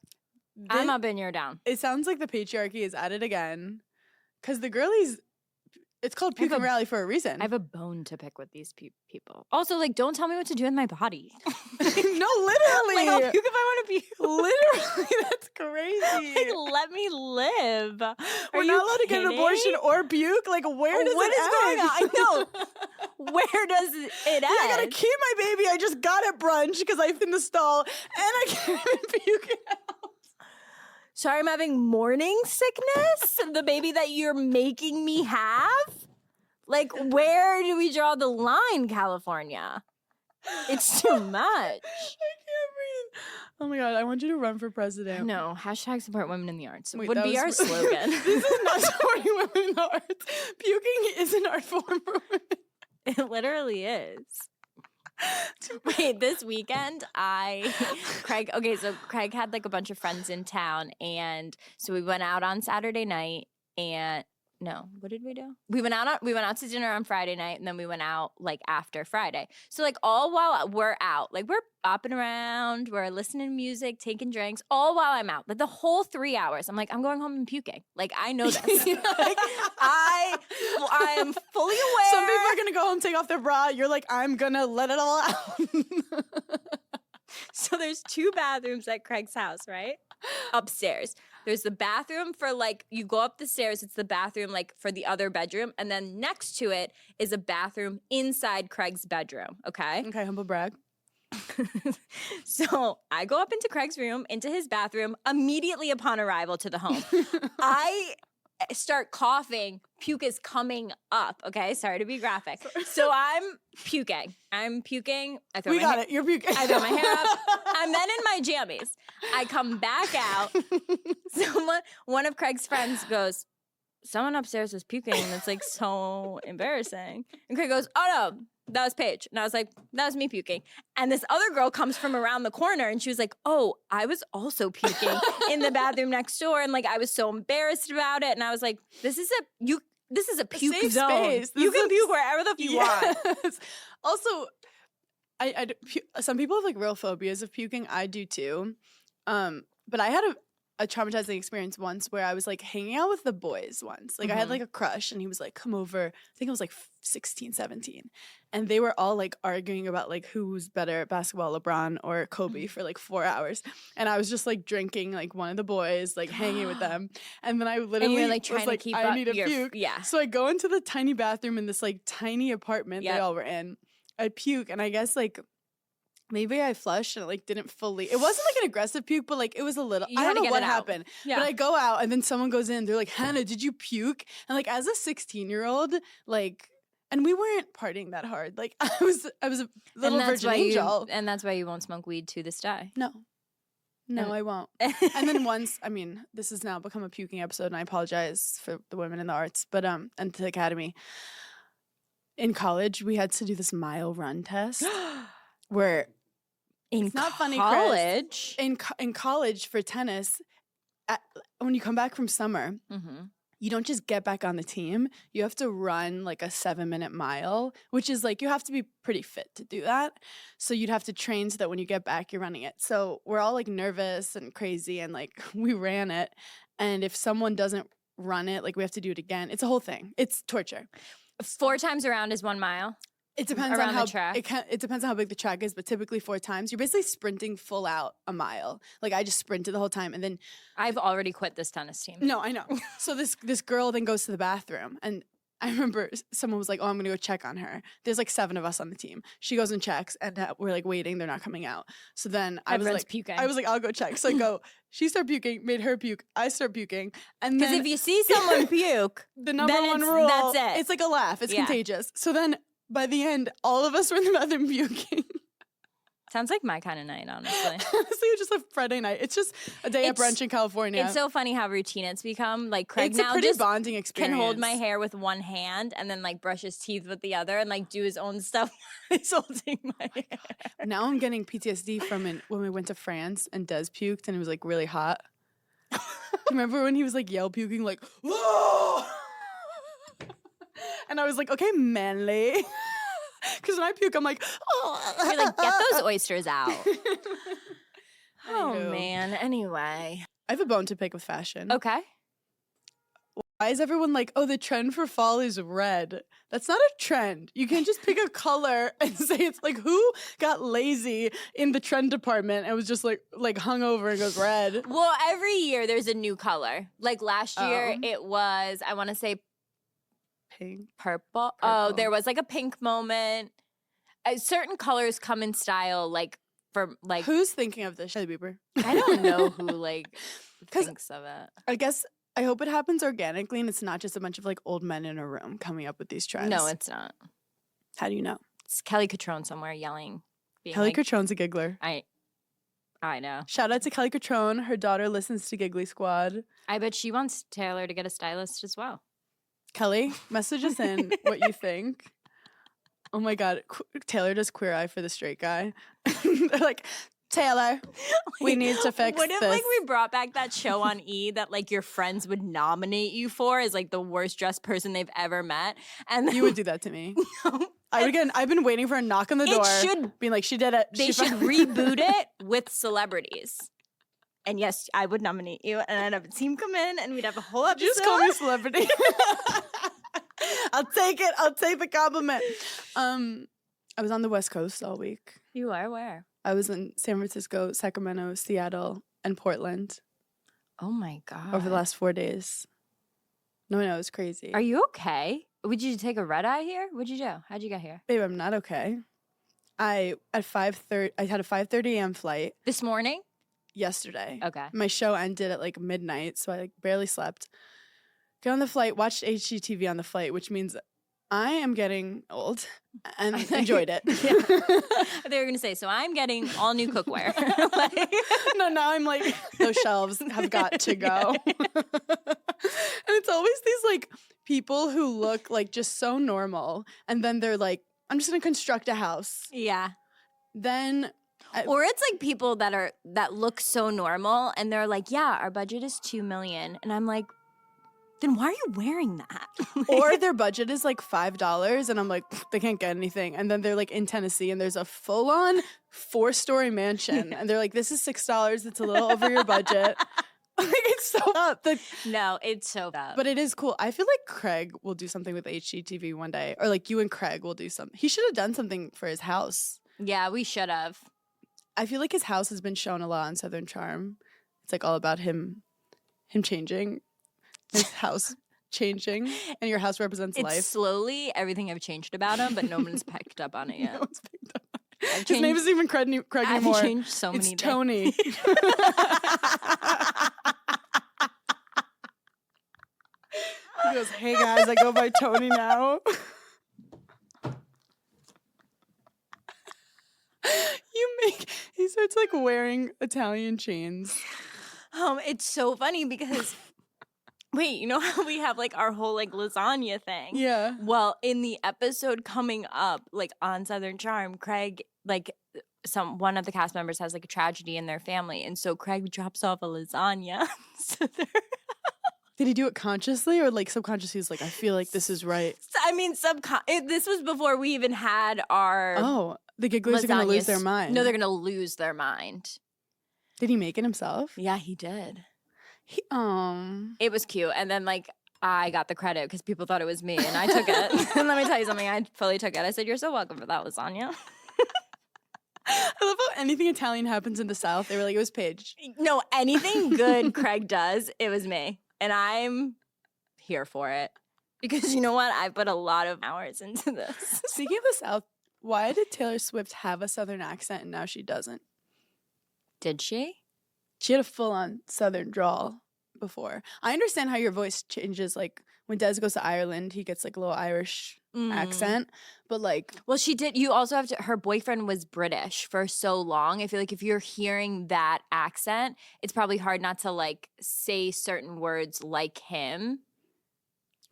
I'm up and you're down. It sounds like the patriarchy is at it again. Because the girlies, it's called puking rally for a reason. I have a bone to pick with these people. Also, like, don't tell me what to do with my body. No, literally. Like, I'll puke if I want to puke. Literally, that's crazy. Like, let me live. We're not allowed to get an abortion or puke. Like, where does what it is end? going on? I know. Where does it end? Yeah, I gotta keep my baby. I just got at brunch because I'm in the stall, and I can't even puke it out. Sorry, I'm having morning sickness? The baby that you're making me have? Like, where do we draw the line, California? It's too much. I can't breathe. Oh my God, I want you to run for president. No, hashtag support women in the arts Wait, would be our slogan. This is not supporting women in the arts. Puking is an art form for women. It literally is. Wait, this weekend Craig had like a bunch of friends in town, and so we went out on Saturday night, and no, what did we do? We went out to dinner on Friday night, and then we went out like after Friday. So like all while we're out, like we're bopping around, we're listening to music, taking drinks, all while I'm out. Like the whole 3 hours, I'm like, I'm going home and puking. Like I know this. Like, I am fully aware. Some people are gonna go home, take off their bra. You're like, I'm gonna let it all out. So there's 2 bathrooms at Craig's house, right? Upstairs. There's the bathroom for like, you go up the stairs, it's the bathroom like for the other bedroom. And then next to it is a bathroom inside Craig's bedroom. Okay. Okay, humble brag. So I go up into Craig's room, into his bathroom, immediately upon arrival to the home. I start coughing. Puke is coming up. Okay, sorry to be graphic. So I'm puking. I throw We my got hair- it. You're puking. I throw my hair up. I'm then in my jammies. I come back out. One of Craig's friends goes, someone upstairs was puking. That's like so embarrassing. And Craig goes, oh no, that was Paige. And I was like, that was me puking. And this other girl comes from around the corner and she was like, oh, I was also puking in the bathroom next door. And like, I was so embarrassed about it. And I was like, this is a puke safe zone. space. You This can is puke wherever the f you want. Yes. Also, some people have like real phobias of puking. I do too. But I had a traumatizing experience once where I was like hanging out with the boys once. Like I had like a crush and he was like, come over. I think I was like 16, 17. And they were all like arguing about like who's better at basketball, LeBron or Kobe for like 4 hours. And I was just like drinking like one of the boys, like hanging with them. And then I literally And you're like trying was like, to keep I up need a your puke. yeah. So I go into the tiny bathroom in this like tiny apartment they Yep. all were in. I puke and I guess like maybe I flushed and it like didn't fully. It wasn't like an aggressive puke, but like it was a little. You I had don't to know get what it out. happened. Yeah. But I go out and then someone goes in. They're like, Hannah, did you puke? And like as a 16-year-old, like, and we weren't partying that hard. Like I was a little virgin angel. And that's why you won't smoke weed to this day. No, And- I won't. And then once, I mean, this has now become a puking episode, and I apologize for the women in the arts, but and to the academy. In college, we had to do this mile run test where In It's not funny, Chris. college. in college for tennis, when you come back from summer, you don't just get back on the team. You have to run like a 7-minute mile, which is like you have to be pretty fit to do that. So you'd have to train so that when you get back, you're running it. So we're all like nervous and crazy, and like we ran it. And if someone doesn't run it, like we have to do it again. It's a whole thing. It's torture. 4 times around is 1 mile. It depends Around on the how track. it depends on how big the track is, but typically 4 times. You're basically sprinting full out a mile. Like I just sprinted the whole time, and then I've already quit this tennis team. no, I know. So this girl then goes to the bathroom, and I remember someone was like, "Oh, I'm gonna go check on her." There's like 7 of us on the team. She goes and checks, and we're like waiting. They're not coming out. So then I was Everyone's like, puking. I was like, I'll go check. So I go. She started puking, made her puke. I start puking, and Because then if you see someone puke, the number then one it's- rule, that's it. it's like a laugh. It's Yeah. contagious. So then by the end, all of us were in the bathroom puking. sounds like my kind of night, honestly. Honestly, it's just a Friday night. It's just a day at It's- brunch in California. It's so funny how routine it's become. Like Craig It's a now pretty just bonding experience. can hold my hair with one hand and then like brush his teeth with the other and like do his own stuff. He's holding my hair. Now I'm getting PTSD from when we went to France and Des puked and it was like really hot. Remember when he was like yell puking like, whoa! And I was like, okay, manly. Because when I puke, I'm like, oh. You're like, get those oysters out. Oh Anywho. man. Anyway. I have a bone to pick with fashion. Okay. Why is everyone like, oh, the trend for fall is red? That's not a trend. You can't just pick a color and say it's like, who got lazy in the trend department and was just like hung over and goes red? Well, every year there's a new color. Like last year Oh. it was, I want to say Pink. purple. Oh, Purple. there was like a pink moment. Certain colors come in style, like for like Who's thinking of this? Shelley Bieber. I don't know who like 'Cause- thinks of it. I guess I hope it happens organically and it's not just a bunch of like old men in a room coming up with these trends. No, it's not. How do you know? It's Kelly Catrone somewhere yelling. Being Kelly like, Catrone's a giggler. I know. Shout out to Kelly Catrone. Her daughter listens to Giggly Squad. I bet she wants Taylor to get a stylist as well. Kelly, message us in what you think. Oh my God. Taylor does Queer Eye for the straight guy. They're like, Taylor, we need to fix What if this. like we brought back that show on E that like your friends would nominate you for as like the worst dressed person they've ever met? And You would do that to me. I've been waiting for a knock on the door. It should. being like, she did it. They She should found-" reboot it with celebrities. And yes, I would nominate you, and I'd have a team come in, and we'd have a whole episode. Just call me a celebrity. I'll take it. I'll take the compliment. I was on the West Coast all week. You are where? I was in San Francisco, Sacramento, Seattle, and Portland. Oh my God. over the last 4 days. No, it was crazy. Are you okay? Would you take a red eye here? What'd you do? How'd you get here? Babe, I'm not okay. I had a 5:30 a.m. flight This morning? yesterday. Okay. My show ended at like midnight, so I like barely slept. Got on the flight, watched HGTV on the flight, which means I am getting old and enjoyed it. They were going to say, so I'm getting all new cookware. Like, No, now I'm like, those shelves have got to go. And it's always these like people who look like just so normal. And then they're like, I'm just going to construct a house. yeah. Then Or it's like people that look so normal and they're like, yeah, our budget is $2 million. And I'm like, then why are you wearing that? or their budget is like $5 and I'm like, they can't get anything. And then they're like in Tennessee and there's a full-on 4-story mansion. And they're like, this is $6. It's a little over your budget. Like, it's so up. No, it's so bad. But it is cool. I feel like Craig will do something with HGTV one day. Or like you and Craig will do something. He should have done something for his house. Yeah, we should have. I feel like his house has been shown a lot on Southern Charm. It's like all about him changing. His house changing. And your house represents It's life. slowly everything I've changed about him, but no one's picked up on it yet. No one's picked up on it. I've His changed- name isn't even Craig anymore. I've changed so many It's things. Tony. He goes, hey guys, I go by Tony now. He starts like wearing Italian chains. It's so funny because wait, you know how we have like our whole like lasagna thing? Yeah. Well, in the episode coming up, like on Southern Charm, Craig, like one of the cast members has like a tragedy in their family, and so Craig drops off a lasagna. So Did he do it consciously or like subconsciously? He's like, I feel like this is right. I mean, this was before we even had our. Oh, the gigglers are going to lose lasagnas. their mind. No, they're gonna lose their mind. Did he make it himself? Yeah, he did. It It was cute, and then like I got the credit because people thought it was me, and I took it. And let me tell you something, I fully took it. I said, "You're so welcome for that lasagna." I love how anything Italian happens in the South. They were like, it was Paige. No, anything good Craig does, it was me, and I'm here for it because you know what? I put a lot of hours into this. Speaking of the South, why did Taylor Swift have a Southern accent and now she doesn't? Did she? She had a full-on Southern drawl before. I understand how your voice changes. Like when Des goes to Ireland, he gets like a little Irish accent. But like, Well, she did. You also have to. Her boyfriend was British for so long. I feel like if you're hearing that accent, it's probably hard not to like say certain words like him.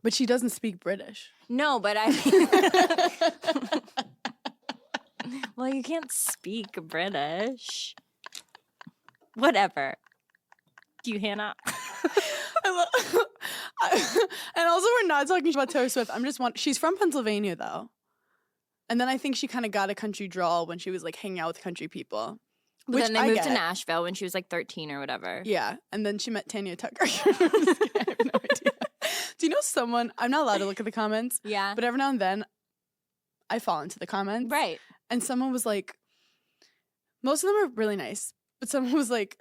but she doesn't speak British. No, but I mean, well, you can't speak British. Whatever. You, Hannah. And also, we're not talking about Taylor Swift. She's from Pennsylvania, though. And then I think she kind of got a country drawl when she was like hanging out with country people. But then they I moved to get. Nashville when she was like 13 or whatever. Yeah. And then she met Tanya Tucker. I have no idea. Do you know someone? I'm not allowed to look at the comments. Yeah. But every now and then, I fall into the comments. Right. And someone was like, most of them are really nice. But someone was like,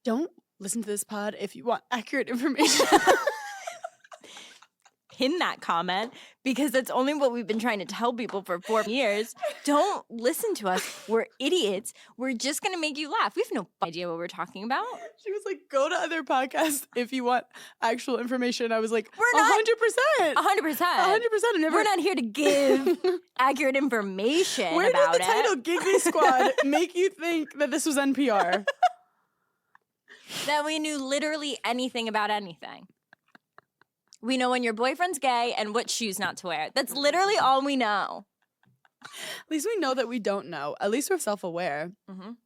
don't listen to this pod if you want accurate information. Pin that comment because that's only what we've been trying to tell people for 4 years. Don't listen to us. We're idiots. We're just going to make you laugh. We have no idea what we're talking about. She was like, go to other podcasts if you want actual information. I was like, We're not- 100%. 100%. 100%. We're not here to give accurate information Where about did the title it. Giggling Squad make you think that this was NPR? That we knew literally anything about anything. We know when your boyfriend's gay and what shoes not to wear. That's literally all we know. At least we know that we don't know. At least we're self-aware. Mhm.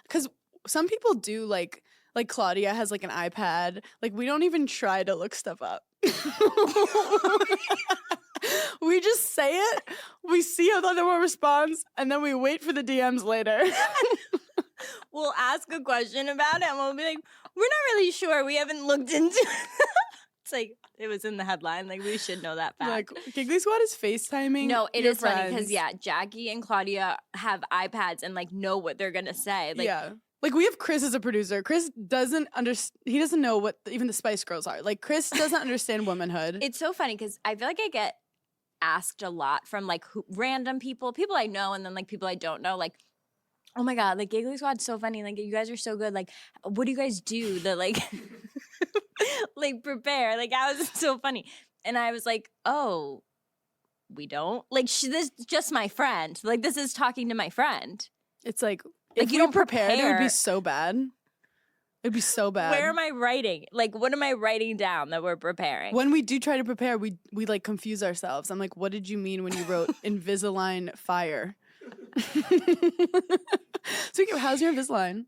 Because some people do like Claudia has like an iPad. Like we don't even try to look stuff up. We just say it. We see how the other one responds, and then we wait for the DMs later. We'll ask a question about it and we'll be like, we're not really sure. We haven't looked into it. It's like, it was in the headline. Like, we should know that fact. Like Giggling Squad is FaceTiming. No, it your is funny because, friends. yeah, Jackie and Claudia have iPads and, like, know what they're going to say. Like, yeah. Like, we have Chris as a producer. Chris doesn't he doesn't know what even the Spice Girls are. Like, Chris doesn't understand womanhood. It's so funny because I feel like I get asked a lot from like random people I know, and then like people I don't know, like, oh my God, like Giggling Squad's so funny. Like, you guys are so good. Like, what do you guys do to like, like prepare? Like, how is it so funny? And I was like, oh, we don't. Like, this is just my friend. Like, this is talking to my friend. It's like Like, if you we don't prepared, it would be prepare. so bad. It'd be so bad. Where am I writing? Like, what am I writing down that we're preparing? When we do try to prepare, we like confuse ourselves. I'm like, what did you mean when you wrote Invisalign fire? Speaking of, how's your Invisalign?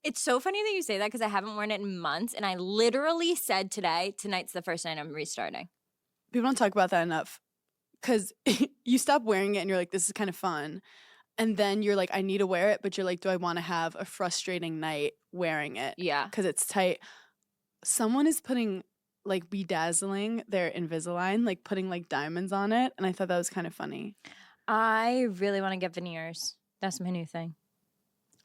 It's so funny that you say that because I haven't worn it in months, and I literally said tonight's the first night I'm restarting. People don't talk about that enough because you stop wearing it and you're like, this is kind of fun. And then you're like, I need to wear it, but you're like, do I want to have a frustrating night wearing it? Yeah. Because it's tight. Someone is putting, like, bedazzling their Invisalign, like putting like diamonds on it. And I thought that was kind of funny. I really want to get veneers. That's my new thing.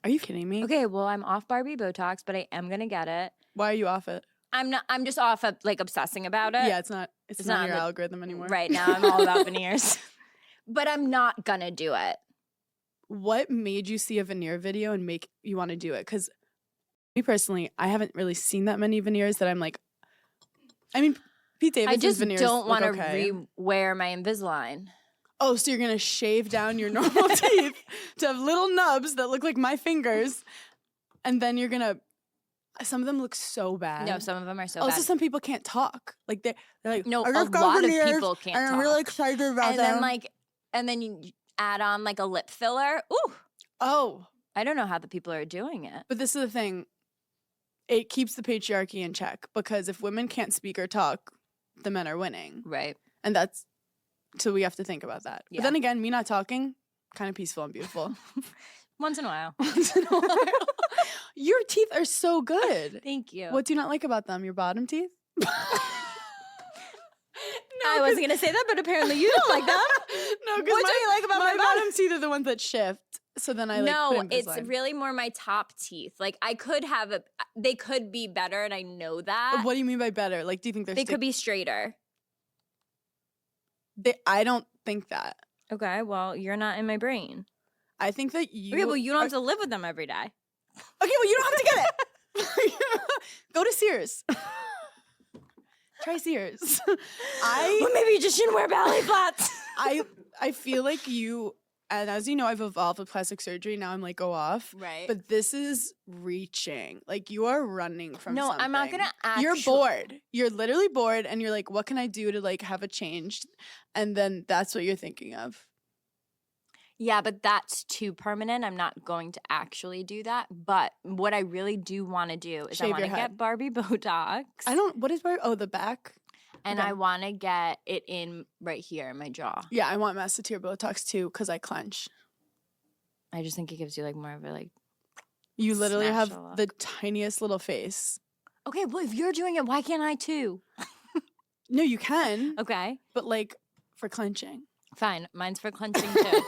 Are you kidding me? Okay, well, I'm off Barbie Botox, but I am gonna get it. Why are you off it? I'm just off of like obsessing about it. Yeah, it's not not your the- algorithm anymore. Right now, I'm all about veneers. But I'm not gonna do it. What made you see a veneer video and make you want to do it? Because me personally, I haven't really seen that many veneers that I'm like, I mean, Pete Davidson's I just veneers don't want to re-wear my Invisalign. Oh, so you're going to shave down your normal teeth to have little nubs that look like my fingers, and then you're going to, some of them look so bad. No, some of them are so Also, bad. some people can't talk. Like, they're like, No, I a just got lot of veneers, people can't and I'm talk. really excited about And them. then you add on like a lip filler. Ooh, Oh, I don't know how the people are doing it. but this is the thing. It keeps the patriarchy in check because if women can't speak or talk, the men are winning. Right. And that's, so we have to think about that. Yeah. But then again, me not talking, kind of peaceful and beautiful. Once in a while. Once in a while. Your teeth are so good. Thank you. What do you not like about them? Your bottom teeth? I wasn't going to say that, but apparently you don't like them. No, because What do you like about my bottom? bottom teeth are the ones that shift. So then I like No, put it's Invisalign. really more my top teeth. Like I could have they could be better, and I know that. What do you mean by better? Like, do you think They could be straighter. I don't think that. Okay, well, you're not in my brain. I think that you. Okay, well, you don't have to live with them every day. Okay, well, you don't have to get it. Go to Sears. Try Sears. Well, maybe you just shouldn't wear ballet flats. I feel like you, and as you know, I've evolved with plastic surgery. Now I'm like, go off. Right. But this is reaching. Like, you are running from No, something. I'm not gonna You're bored. You're literally bored, and you're like, what can I do to like have a change? And then that's what you're thinking of. Yeah, but that's too permanent. I'm not going to actually do that. But what I really do want to do is I Shave want your to head. get Barbie Botox. What is Barbie? Oh, the back? And Okay. I want to get it in right here in my jaw. Yeah, I want masseter Botox too, because I clench. I just think it gives you like more of a like. You literally Snatch have the look. the tiniest little face. Okay, well, if you're doing it, why can't I too? No, you can, Okay, but like for clenching. fine. Mine's for clenching too.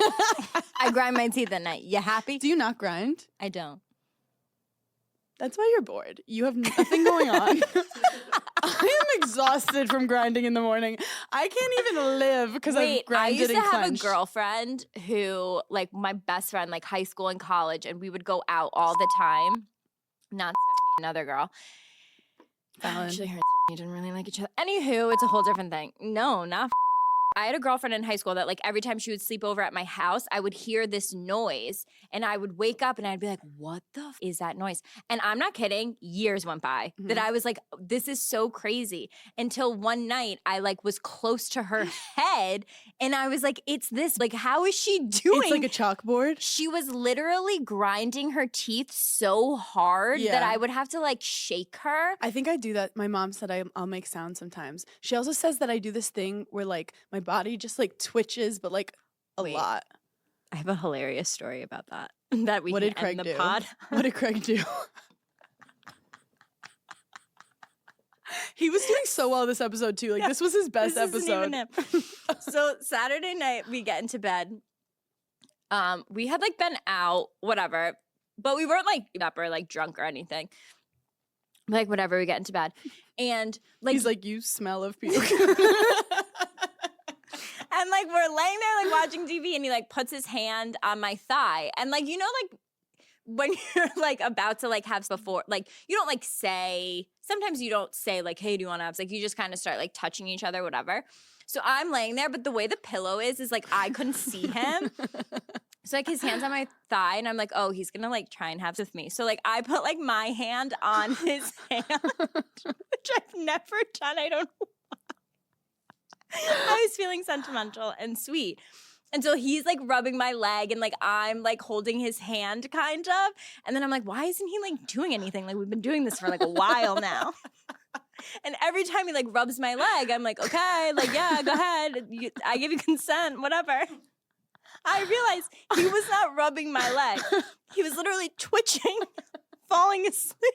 I grind my teeth at night. You happy? Do you not grind? I don't. That's why you're bored. You have nothing going on. I am exhausted from grinding in the morning. I can't even live because I've Wait, I grinded used to and have clenched. a girlfriend who, like, my best friend, like high school and college, and we would go out all the time. Not Stephanie, another girl. Fallon. Actually, her and Stephanie didn't really like each other. Anywho, it's a whole different thing. No, not. I had a girlfriend in high school that, like, every time she would sleep over at my house, I would hear this noise, and I would wake up and I'd be like, "What the is that noise?" And I'm not kidding. Years went by that I was like, "This is so crazy." Until one night, I like was close to her head, and I was like, "It's this. Like, how is she doing?" It's like a chalkboard. She was literally grinding her teeth so hard that Yeah. I would have to like shake her. I think I do that. My mom said I'll make sound sometimes. She also says that I do this thing where like my body just like twitches, but like a Wait. lot. I have a hilarious story about that. That we What can did Craig end the do? pod. What did Craig do? He was doing so well this episode too. Like this was his best This isn't even episode. him. So Saturday night we get into bed. We had like been out, whatever. but we weren't like up or like drunk or anything. Like whatever, we get into bed. And like He's like, you smell of puke. and like we're laying there like watching TV and he like puts his hand on my thigh. And like, you know, like when you're like about to like have before, like you don't like say, sometimes you don't say like, hey, do you want to have? Like you just kind of start like touching each other, whatever. So I'm laying there, but the way the pillow is like I couldn't see him. So like his hand's on my thigh and I'm like, oh, he's gonna like try and have with me. So like I put like my hand on his hand, which I've never done. I don't know why. I was feeling sentimental and sweet. And so he's like rubbing my leg and like I'm like holding his hand kind of. And then I'm like, why isn't he like doing anything? Like we've been doing this for like a while now. And every time he like rubs my leg, I'm like, okay, like, yeah, go ahead. I give you consent, whatever. I realized he was not rubbing my leg. He was literally twitching, falling asleep.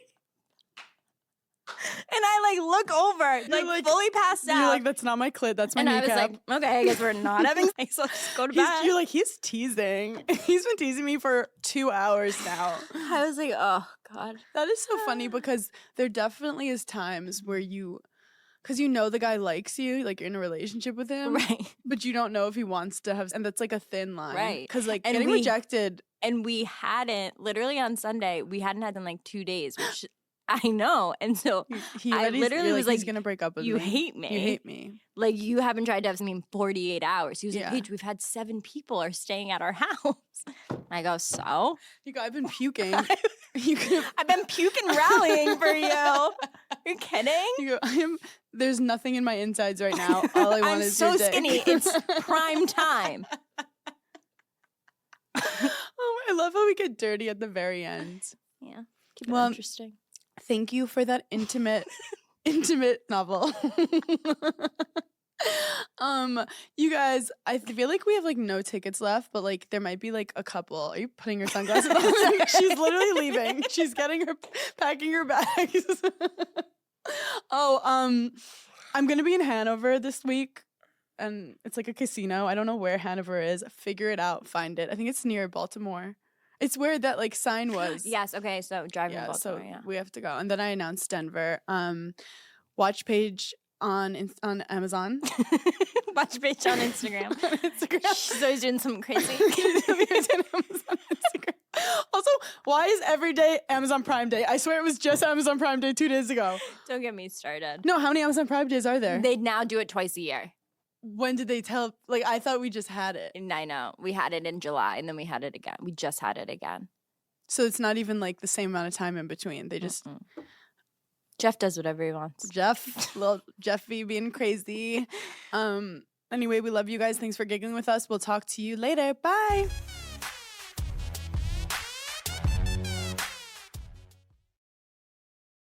And I like look over, like fully passed out. You're like, that's not my clit, that's my and kneecap. I was like, okay, I guess we're not having sex. So just go to bed. You're like, he's teasing. He's been teasing me for 2 hours now. I was like, oh God. That is so funny because there definitely is times where because you know the guy likes you, like you're in a relationship with him, Right. but you don't know if he wants to have, and that's like a thin line. Right. Because like And getting rejected. And we hadn't, literally on Sunday, we hadn't had in like 2 days, which I know. And so He I already- literally you're was he's like, gonna break up with you me. hate me. You hate me. Like, you haven't tried to have me in 48 hours. He was like, Yeah. Paige, we've had 7 people are staying at our house. I go, so? You go, I've been puking. You could I've been puking rallying for you. You're kidding? You go, there's nothing in my insides right now. All I want I'm is so your dick. skinny. It's prime time. Oh, I love how we get dirty at the very end. Yeah. Keep it Well, interesting. Thank you for that intimate novel. You guys, I feel like we have like no tickets left, but like there might be like a couple. Are you putting your sunglasses on? She's literally leaving. She's packing her bags. I'm gonna be in Hanover this week, and it's like a casino. I don't know where Hanover is. Figure it out. Find it. I think it's near Baltimore. It's where that like sign was. Yes. Okay. So driving to So Baltimore. we have to go. And then I announced Denver. Watch page on Amazon. Watch Paige on Instagram. On Instagram. She's always doing something crazy. Also, why is every day Amazon Prime Day? I swear it was just Amazon Prime Day 2 days ago. Don't get me started. No, how many Amazon Prime Days are there? They now do it twice a year. When did they tell? Like, I thought we just had it. And I know. We had it in July and then we had it again. We just had it again. So it's not even like the same amount of time in between. They just Jeff does whatever he wants. little Jeffy being crazy. Anyway, we love you guys. Thanks for giggling with us. We'll talk to you later. Bye.